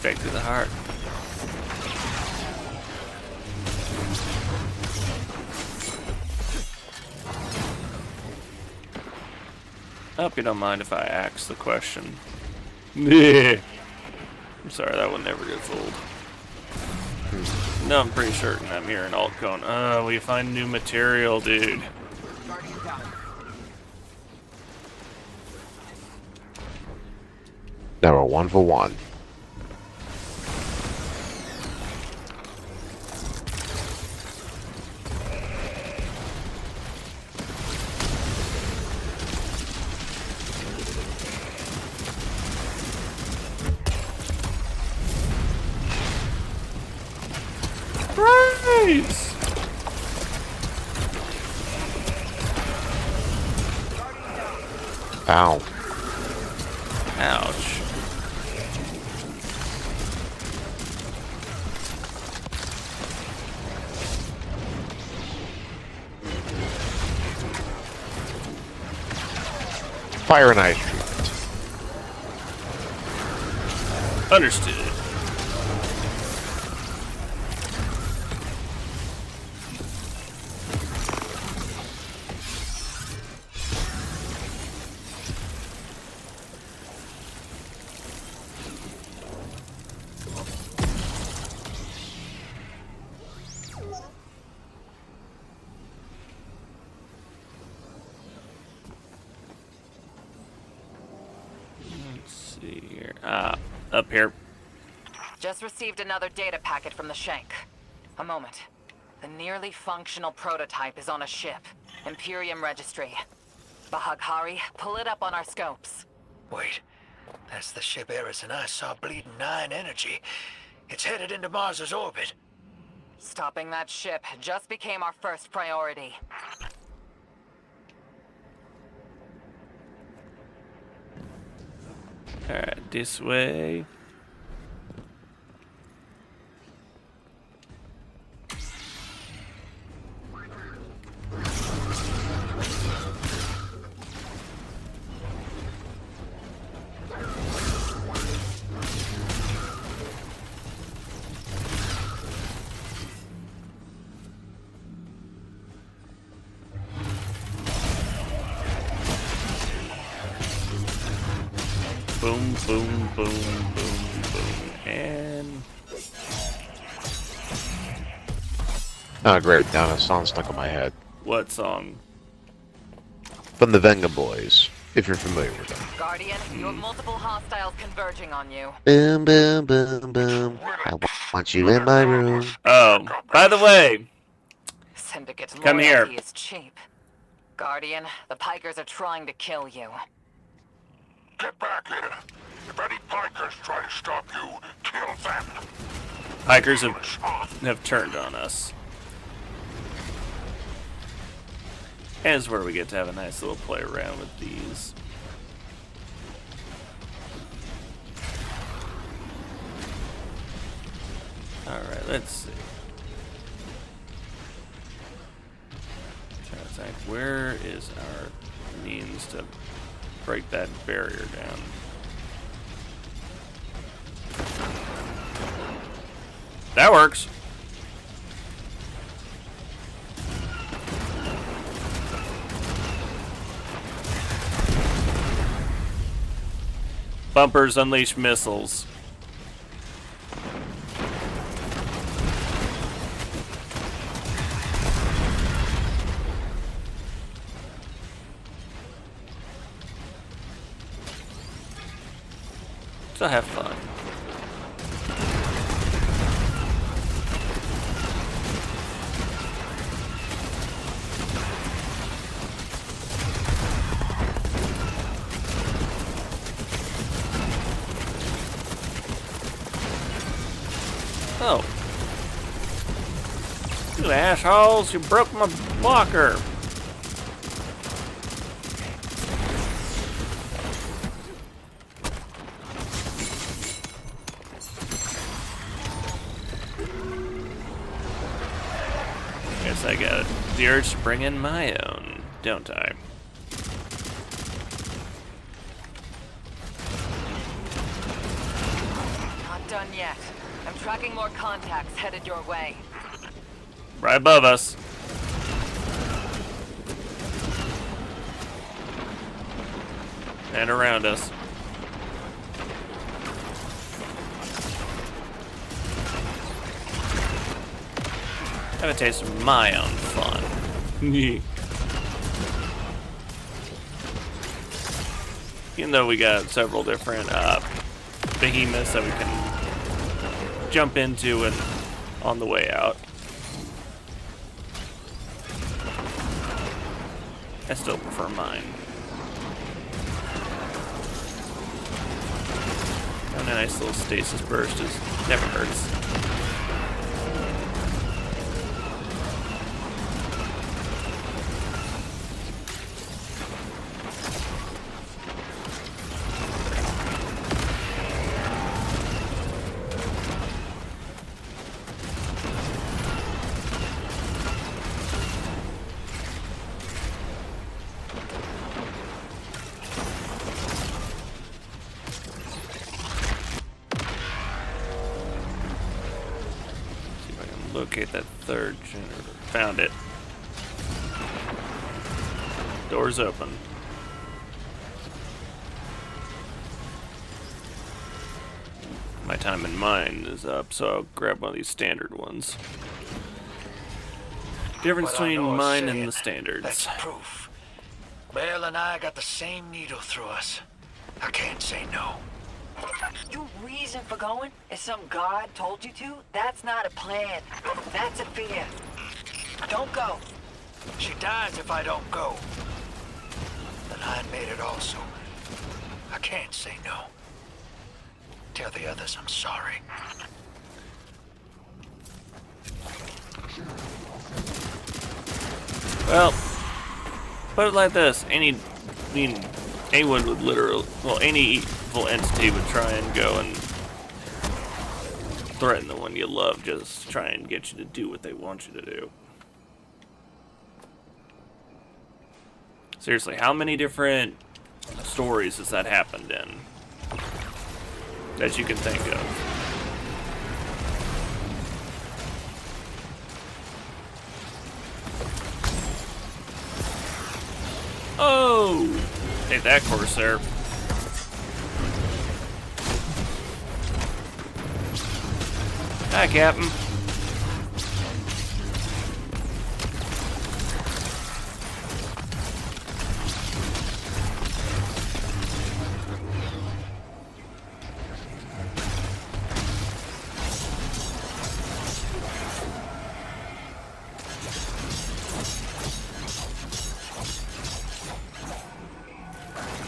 Straight through the heart. I hope you don't mind if I ask the question. Yeah. I'm sorry, that one never gets old. No, I'm pretty certain I'm here in Altcone. Oh, we find new material, dude. Now we're 1 for 1. Praise! Ow. Ouch. Fire and ice treatment. Understood. Let's see here. Up here. Just received another data packet from the Shank. A moment. The nearly functional prototype is on a ship. Imperium Registry. Bahaghari, pull it up on our scopes. Wait, that's the ship Eris and I saw bleeding 9 energy. It's headed into Mars's orbit. Stopping that ship just became our first priority. Alright, this way. Boom, boom, boom, boom, boom, and... Oh, great. Now a song stuck in my head. What song? From the Venga Boys, if you're familiar with them. Guardian, you have multiple hostiles converging on you. Boom, boom, boom, boom. I want you in my room. Oh, by the way, Syndicate's Come here. loyalty is cheap. Guardian, the Pikers are trying to kill you. Get back here. If any Pikers try to stop you, kill them. hikers have turned on us. And it's where we get to have a nice little play around with these. Alright, let's see. Trying to think, where is our means to break that barrier down? That works. Bumpers unleash missiles. So have fun. Oh. You assholes, you broke my blocker. Guess I got the urge to bring in my own, don't I? Not done yet. I'm tracking more contacts headed your way. Right above us. And around us. Have a taste of my own fun. Even though we got several different behemoths that we can jump into and on the way out. I still prefer mine. And a nice little stasis burst never hurts. Locate that third generator. Found it. Doors open. My time in mine is up, so I'll grab one of these standard ones. Difference What I between know is mine saying, and the standards. That's proof. Bale and I got the same needle through us. I can't say no. Your reason for going is some god told you to? That's not a plan. That's a fear. Don't go. She dies if I don't go. The line made it also. I can't say no. Tell the others I'm sorry. Well, put it like this: anyone would literally, well, any evil entity would try and go and threaten the one you love, just to try and get you to do what they want you to do. Seriously, how many different stories has that happened in that you can think of? Oh! Take that, Corsair. Hi, Captain.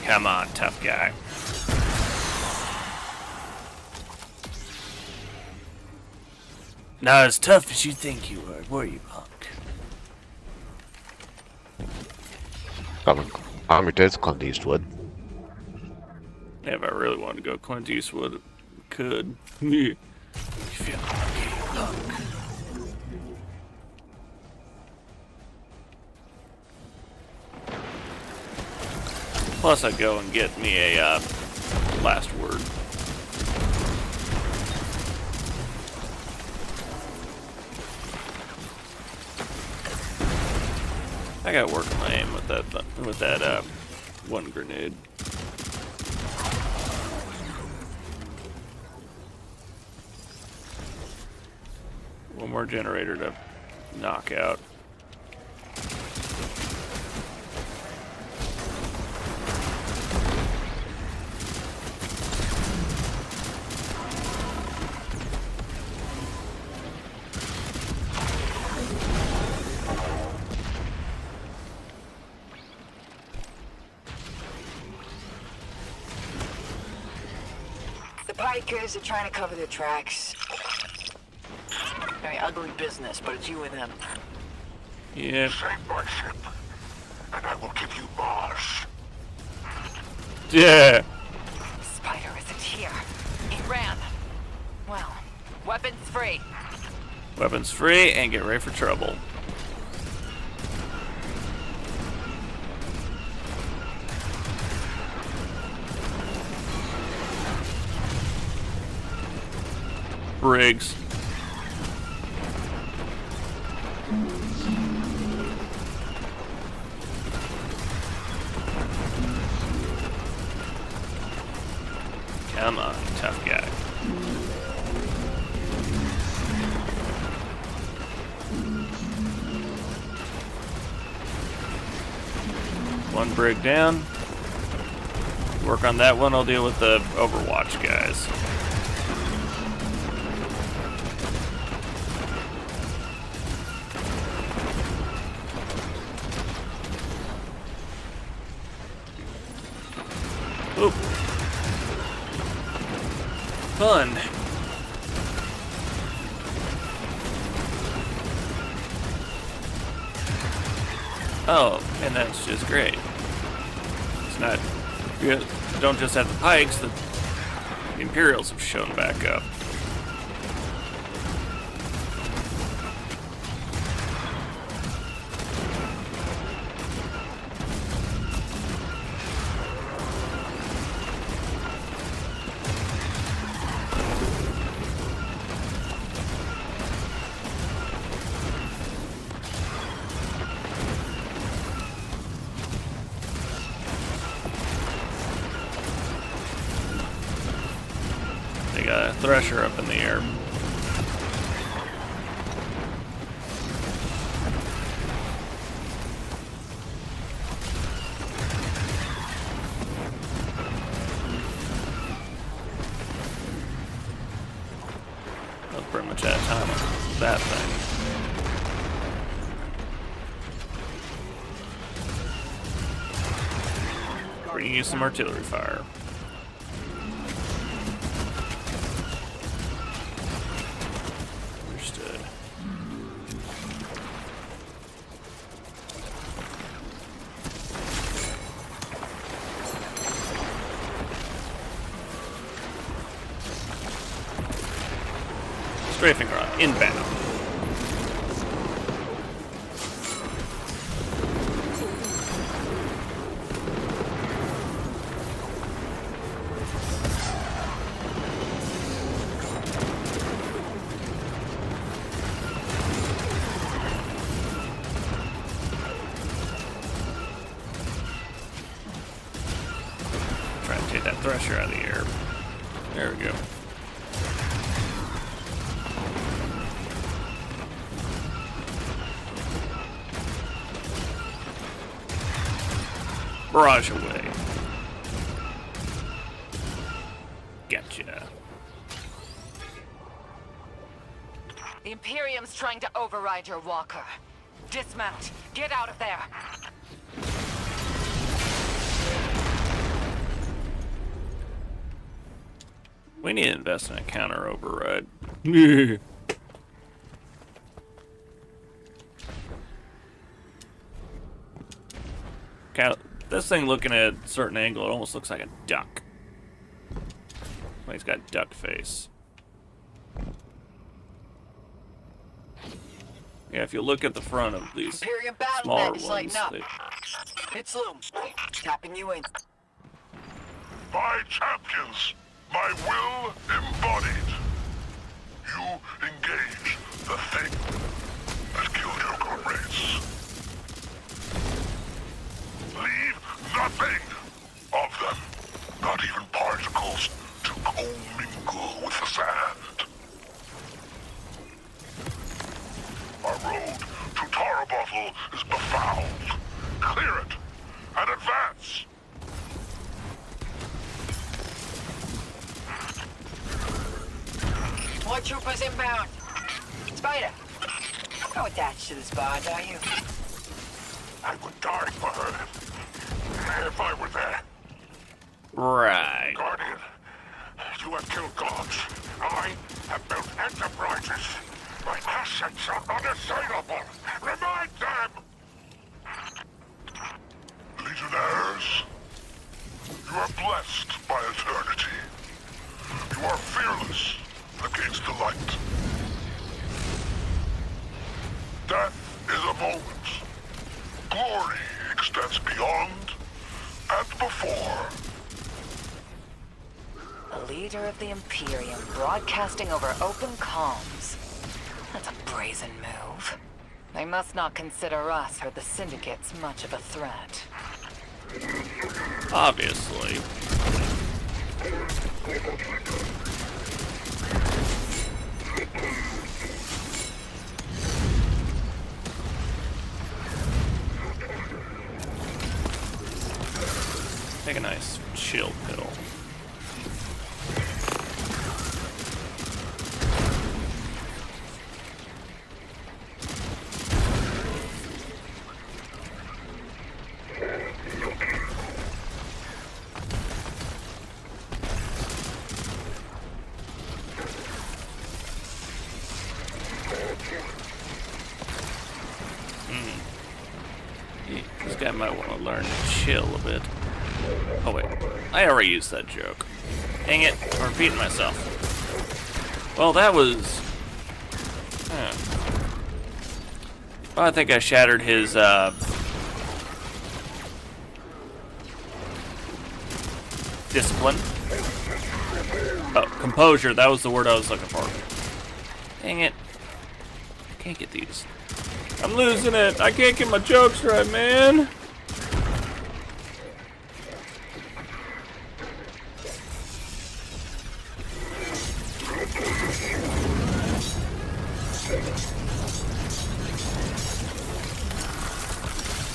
Come on, tough guy. Not as tough as you think you were you, punk? I'm your dad's Clint Eastwood. Yeah, if I really wanted to go Clint Eastwood, I could. You feel lucky, punk. Plus, I'd go and get me a last word. I got work on my aim with that one grenade. One more generator to knock out. Bikers are trying to cover their tracks. Very ugly business, but it's you and them. Yeah. Save my ship, and I will give you Mars. Yeah. Spider isn't here. He ran. Well, weapons free. Weapons free and get ready for trouble. Briggs. Come on, tough guy. One brig down. Work on that one, I'll deal with the Overwatch guys. Oop. Fun. Oh, and that's just great. It's not... You don't just have the pikes, the Imperials have shown back up. They got a Thresher up in the air. That was pretty much out of time on that thing. Bringing you some artillery fire. Understood. Strafing run inbound. Try and take that Thresher out of the air. There we go. Barrage away. Gotcha. The Imperium's trying to override your walker. Dismount. Get out of there. We need to invest in a counter override. This thing looking at a certain angle, it almost looks like a duck. Well, he's got duck face. Yeah, if you look at the front of these Imperium battle smaller net is ones, lighting up. they, It's Loom. Tapping you in. My champions, my will embodied. You engage the thing that killed your comrades. Leave nothing of them, not even particles, to commingle with the sand. Our road to Tarabothel is befouled. Clear it and advance. More troopers inbound. Spider, not attached to this barge, are you? I would die for her if I were there. right. Guardian, you have killed gods. I have built enterprises. My assets are unassailable. Remind them! Legionnaires, you are blessed by eternity. You are fearless against the light. Death is a moment. Glory extends beyond and before. leader of the Imperium broadcasting over open comms. That's a brazen move. They must not consider us or the Syndicates much of a threat. Obviously. Take a nice chill pill. This guy might want to learn to chill a bit. Oh wait, I already used that joke. Dang it, I'm repeating myself. Well, that was... Well, I think I shattered his, discipline. Oh, composure, that was the word I was looking for. Dang it. I can't get these. I'm losing it. I can't get my jokes right, man.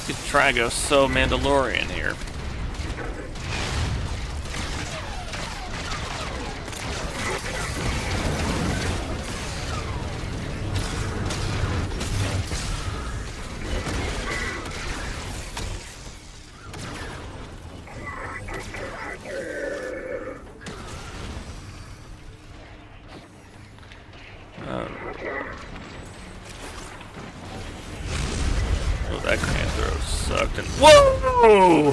Could try to go so Mandalorian here. Oh, that grenade throw sucked. And whoa!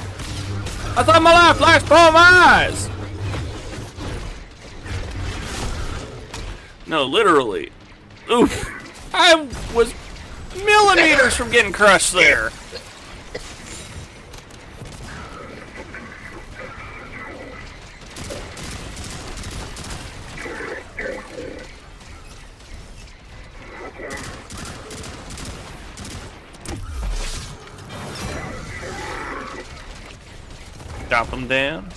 I thought my life flashed before my eyes. No, literally. Oof! I was millimeters from getting crushed there. Chop them down.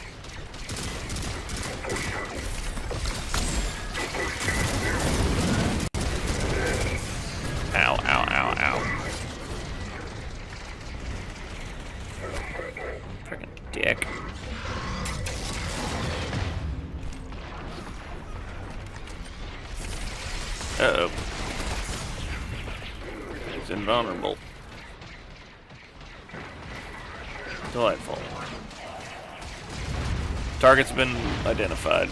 Ow, ow, ow, ow. Freaking dick. Uh-oh. He's invulnerable. Delightful. Target's been identified.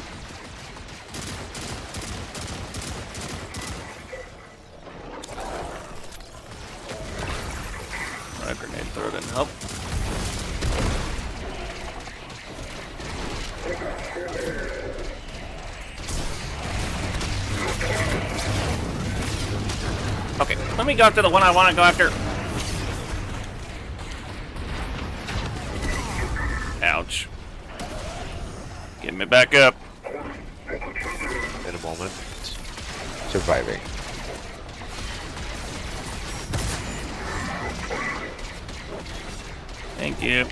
My grenade throw didn't help. Okay, let me go after the one I want to go after. Ouch. Get me back up. In a moment. Surviving. Thank you.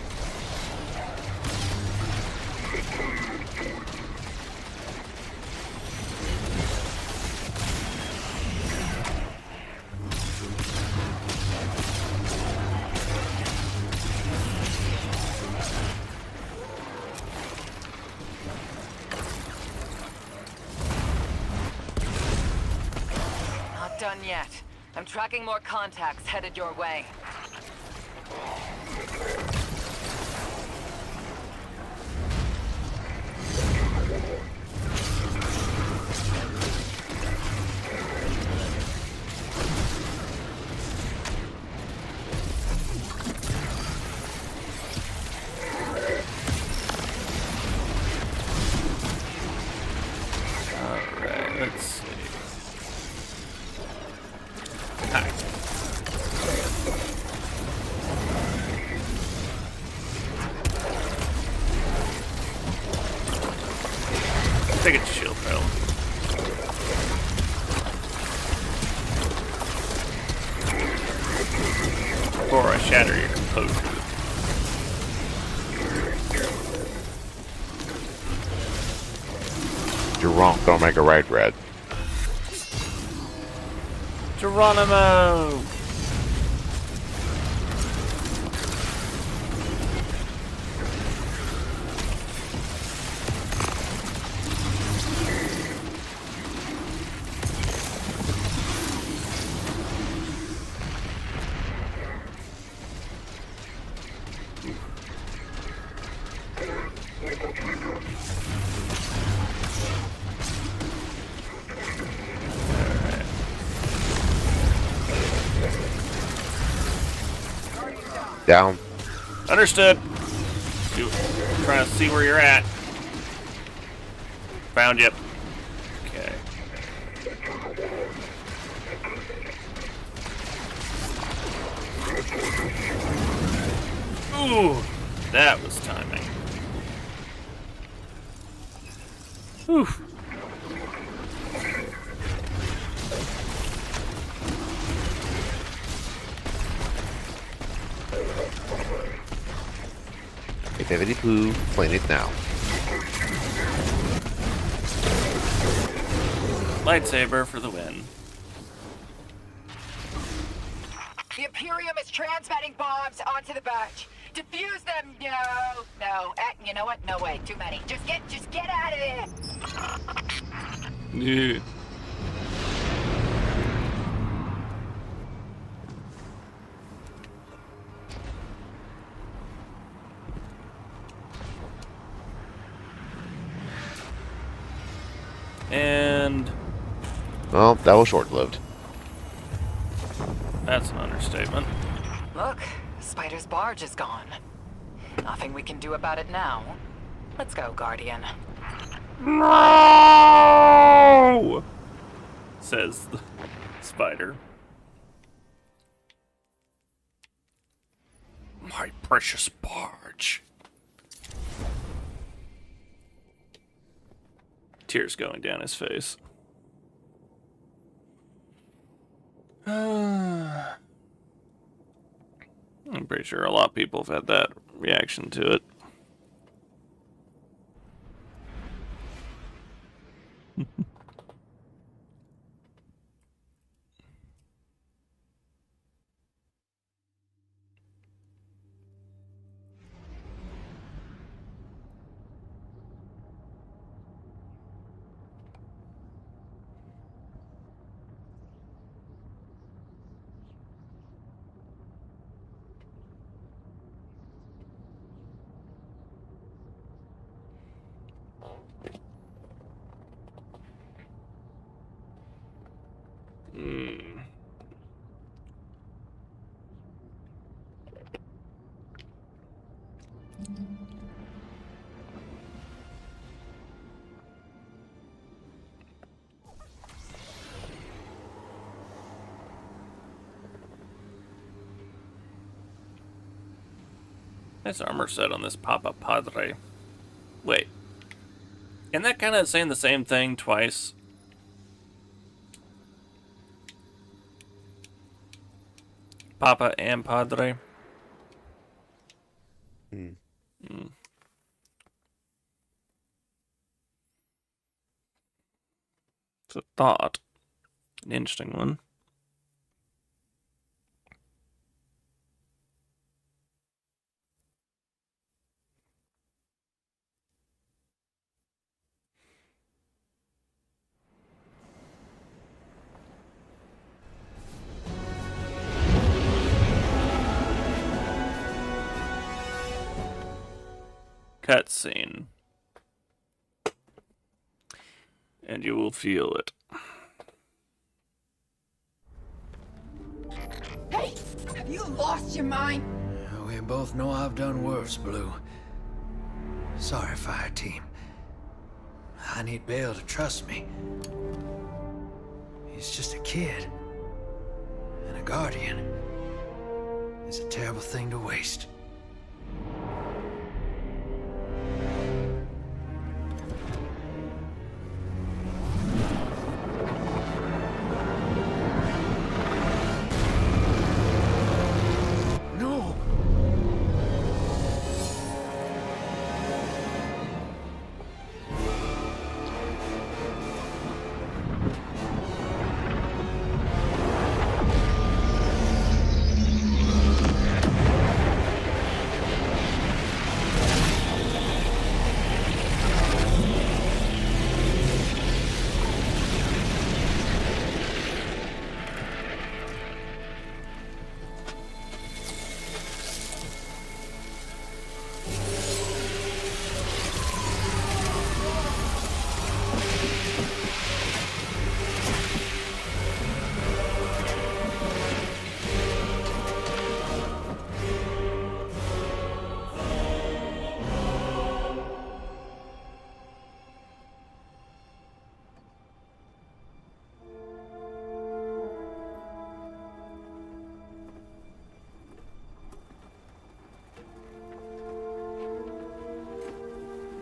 Not done yet. I'm tracking more contacts headed your way. Alright, let's see. Hi. Take it to shield rail. Before I shatter your composure. You're wrong. Don't make a right, Red. Geronimo! Down. Understood. Trying to see where you're at. Found you. Okay. Ooh, that was timing. Whew. Activity poo, playing it now. Lightsaber for the win. The Imperium is transmitting bombs onto the barge. Defuse them. No. You know what? No way. Too many. Just get out of there. Yeah. And Well, that was short-lived. that's an understatement. Look, Spider's barge is gone. Nothing we can do about it now. Let's go, Guardian. No! Says the spider. My precious barge. Tears going down his face. I'm pretty sure a lot of people have had that reaction to it. Nice armor set on this Papa Padre. Wait. Isn't that kind of saying the same thing twice? Papa and Padre? It's a thought. An interesting one. Cutscene. And you will feel it. Hey! Have you lost your mind? We both know I've done worse, Blue. Sorry, fire team. I need Bale to trust me. He's just a kid. And a guardian. It's a terrible thing to waste.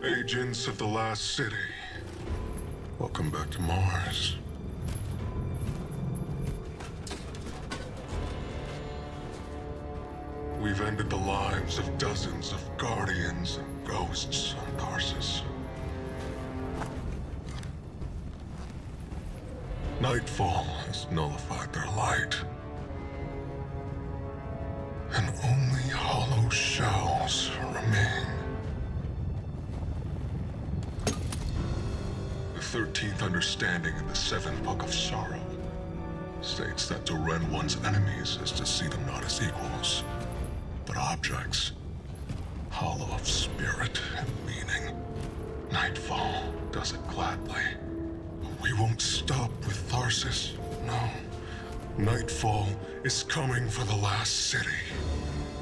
Agents of the Last City. Welcome back to Mars. We've ended the lives of dozens of Guardians and Ghosts on Tarsus. Nightfall has nullified their light. And only hollow shells remain. The 13th understanding in the 7th Book of Sorrow states that to rend one's enemies is to see them not as equals, but objects, hollow of spirit and meaning. Nightfall does it gladly. But we won't stop with Tarsus, no. Nightfall is coming for the Last City.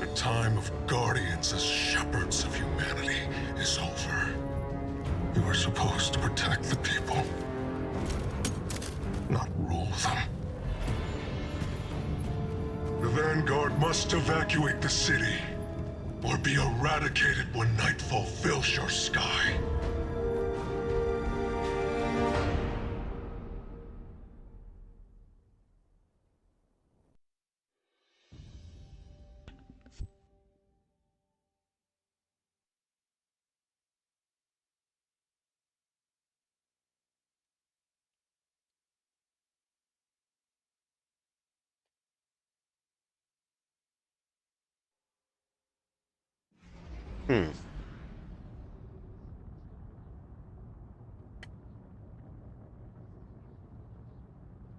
The time of Guardians as shepherds of humanity is over. You are supposed to protect the people, not rule them. The Vanguard must evacuate the city, or be eradicated when Nightfall fills your sky.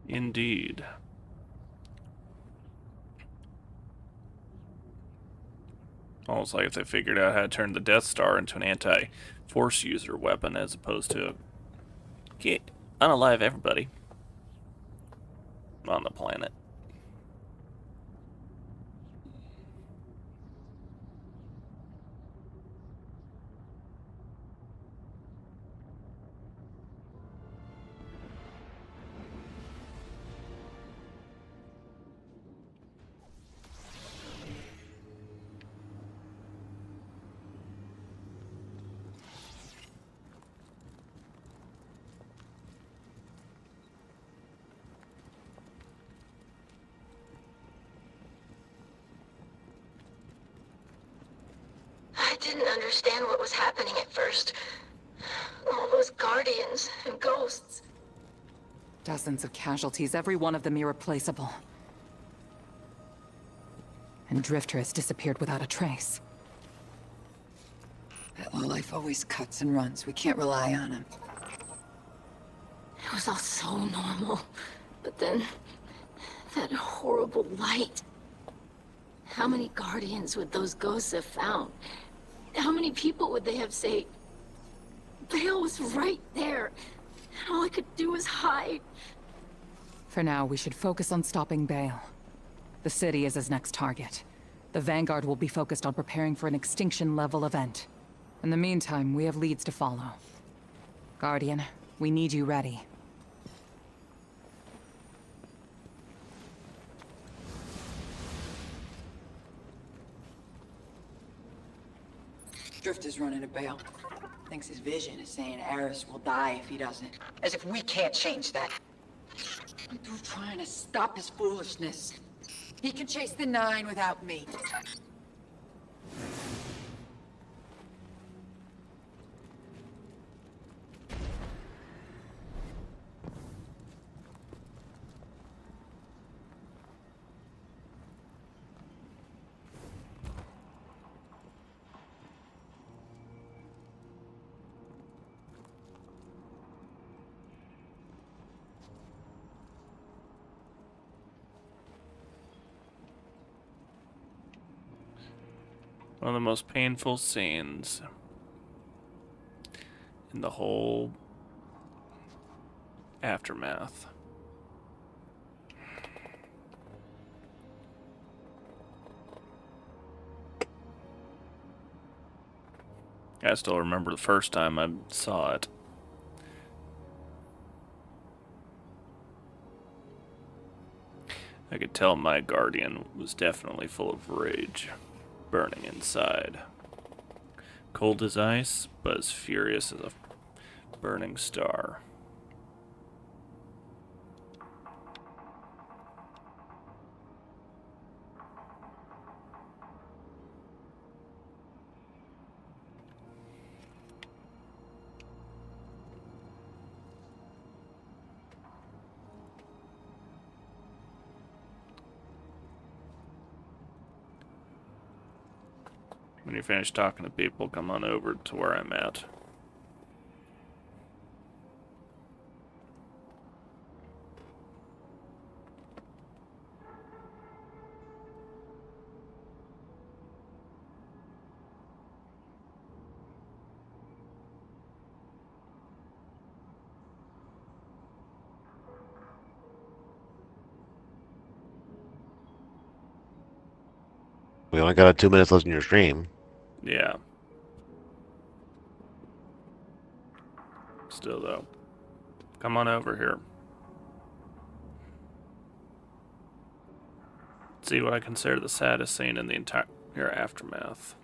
Indeed. Almost like if they figured out how to turn the Death Star into an anti-force user weapon as opposed to unalive everybody on the planet. I didn't understand what was happening at first. All those Guardians and Ghosts. Dozens of casualties, every one of them irreplaceable. And Drifter has disappeared without a trace. That lowlife always cuts and runs. We can't rely on him. It was all so normal. But then, that horrible light. How many Guardians would those ghosts have found? How many people would they have saved? Bale was right there, and all I could do was hide. For now, we should focus on stopping Bale. The city is his next target. The Vanguard will be focused on preparing for an extinction-level event. In the meantime, we have leads to follow. Guardian, we need you ready. Drifter's running a Bale. Thinks his vision is saying Eris will die if he doesn't. As if we can't change that. I'm through trying to stop his foolishness. He can chase the 9 without me. One of the most painful scenes in the whole aftermath. I still remember the first time I saw it. I could tell my guardian was definitely full of rage, burning inside. Cold as ice, but as furious as a burning star. When you're finished talking to people, come on over to where I'm at. We only got 2 minutes left in your stream. Yeah. Still, though. Come on over here. See what I consider the saddest scene in the entire aftermath.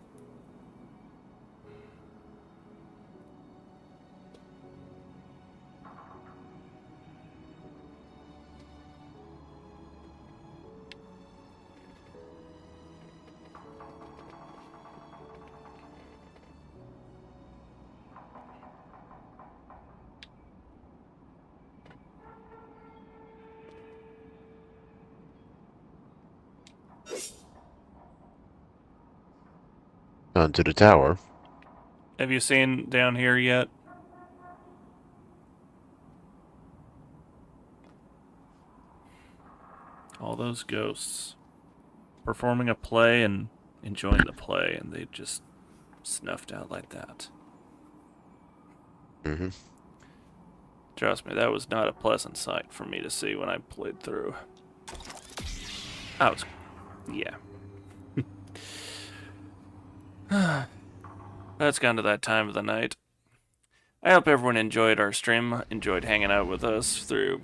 Onto the tower. Have you seen down here yet? All those ghosts performing a play and enjoying the play, and they just snuffed out like that. Mm-hmm. Trust me, that was not a pleasant sight for me to see when I played through. Yeah. That's gotten to that time of the night. I hope everyone enjoyed our stream, enjoyed hanging out with us through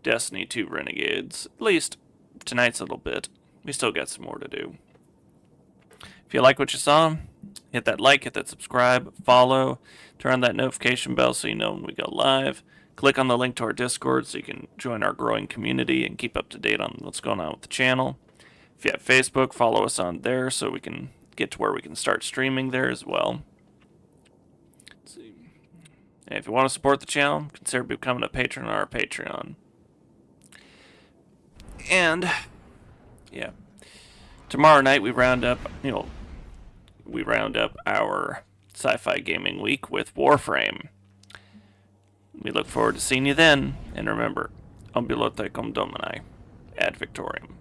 Destiny 2 Renegades. At least tonight's little bit. We still got some more to do. If you like what you saw, hit that like, hit that subscribe, follow, turn on that notification bell so you know when we go live. Click on the link to our Discord so you can join our growing community and keep up to date on what's going on with the channel. If you have Facebook, follow us on there so we can get to where we can start streaming there as well. Let's see. And if you want to support the channel, consider becoming a patron on our Patreon. And yeah, tomorrow night we round up our sci-fi gaming week with Warframe. We look forward to seeing you then, and remember, Ambulote cum Domini, ad Victoriam.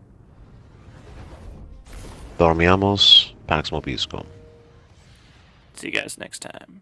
Dormiamos, Pax Mobiscum. See you guys next time.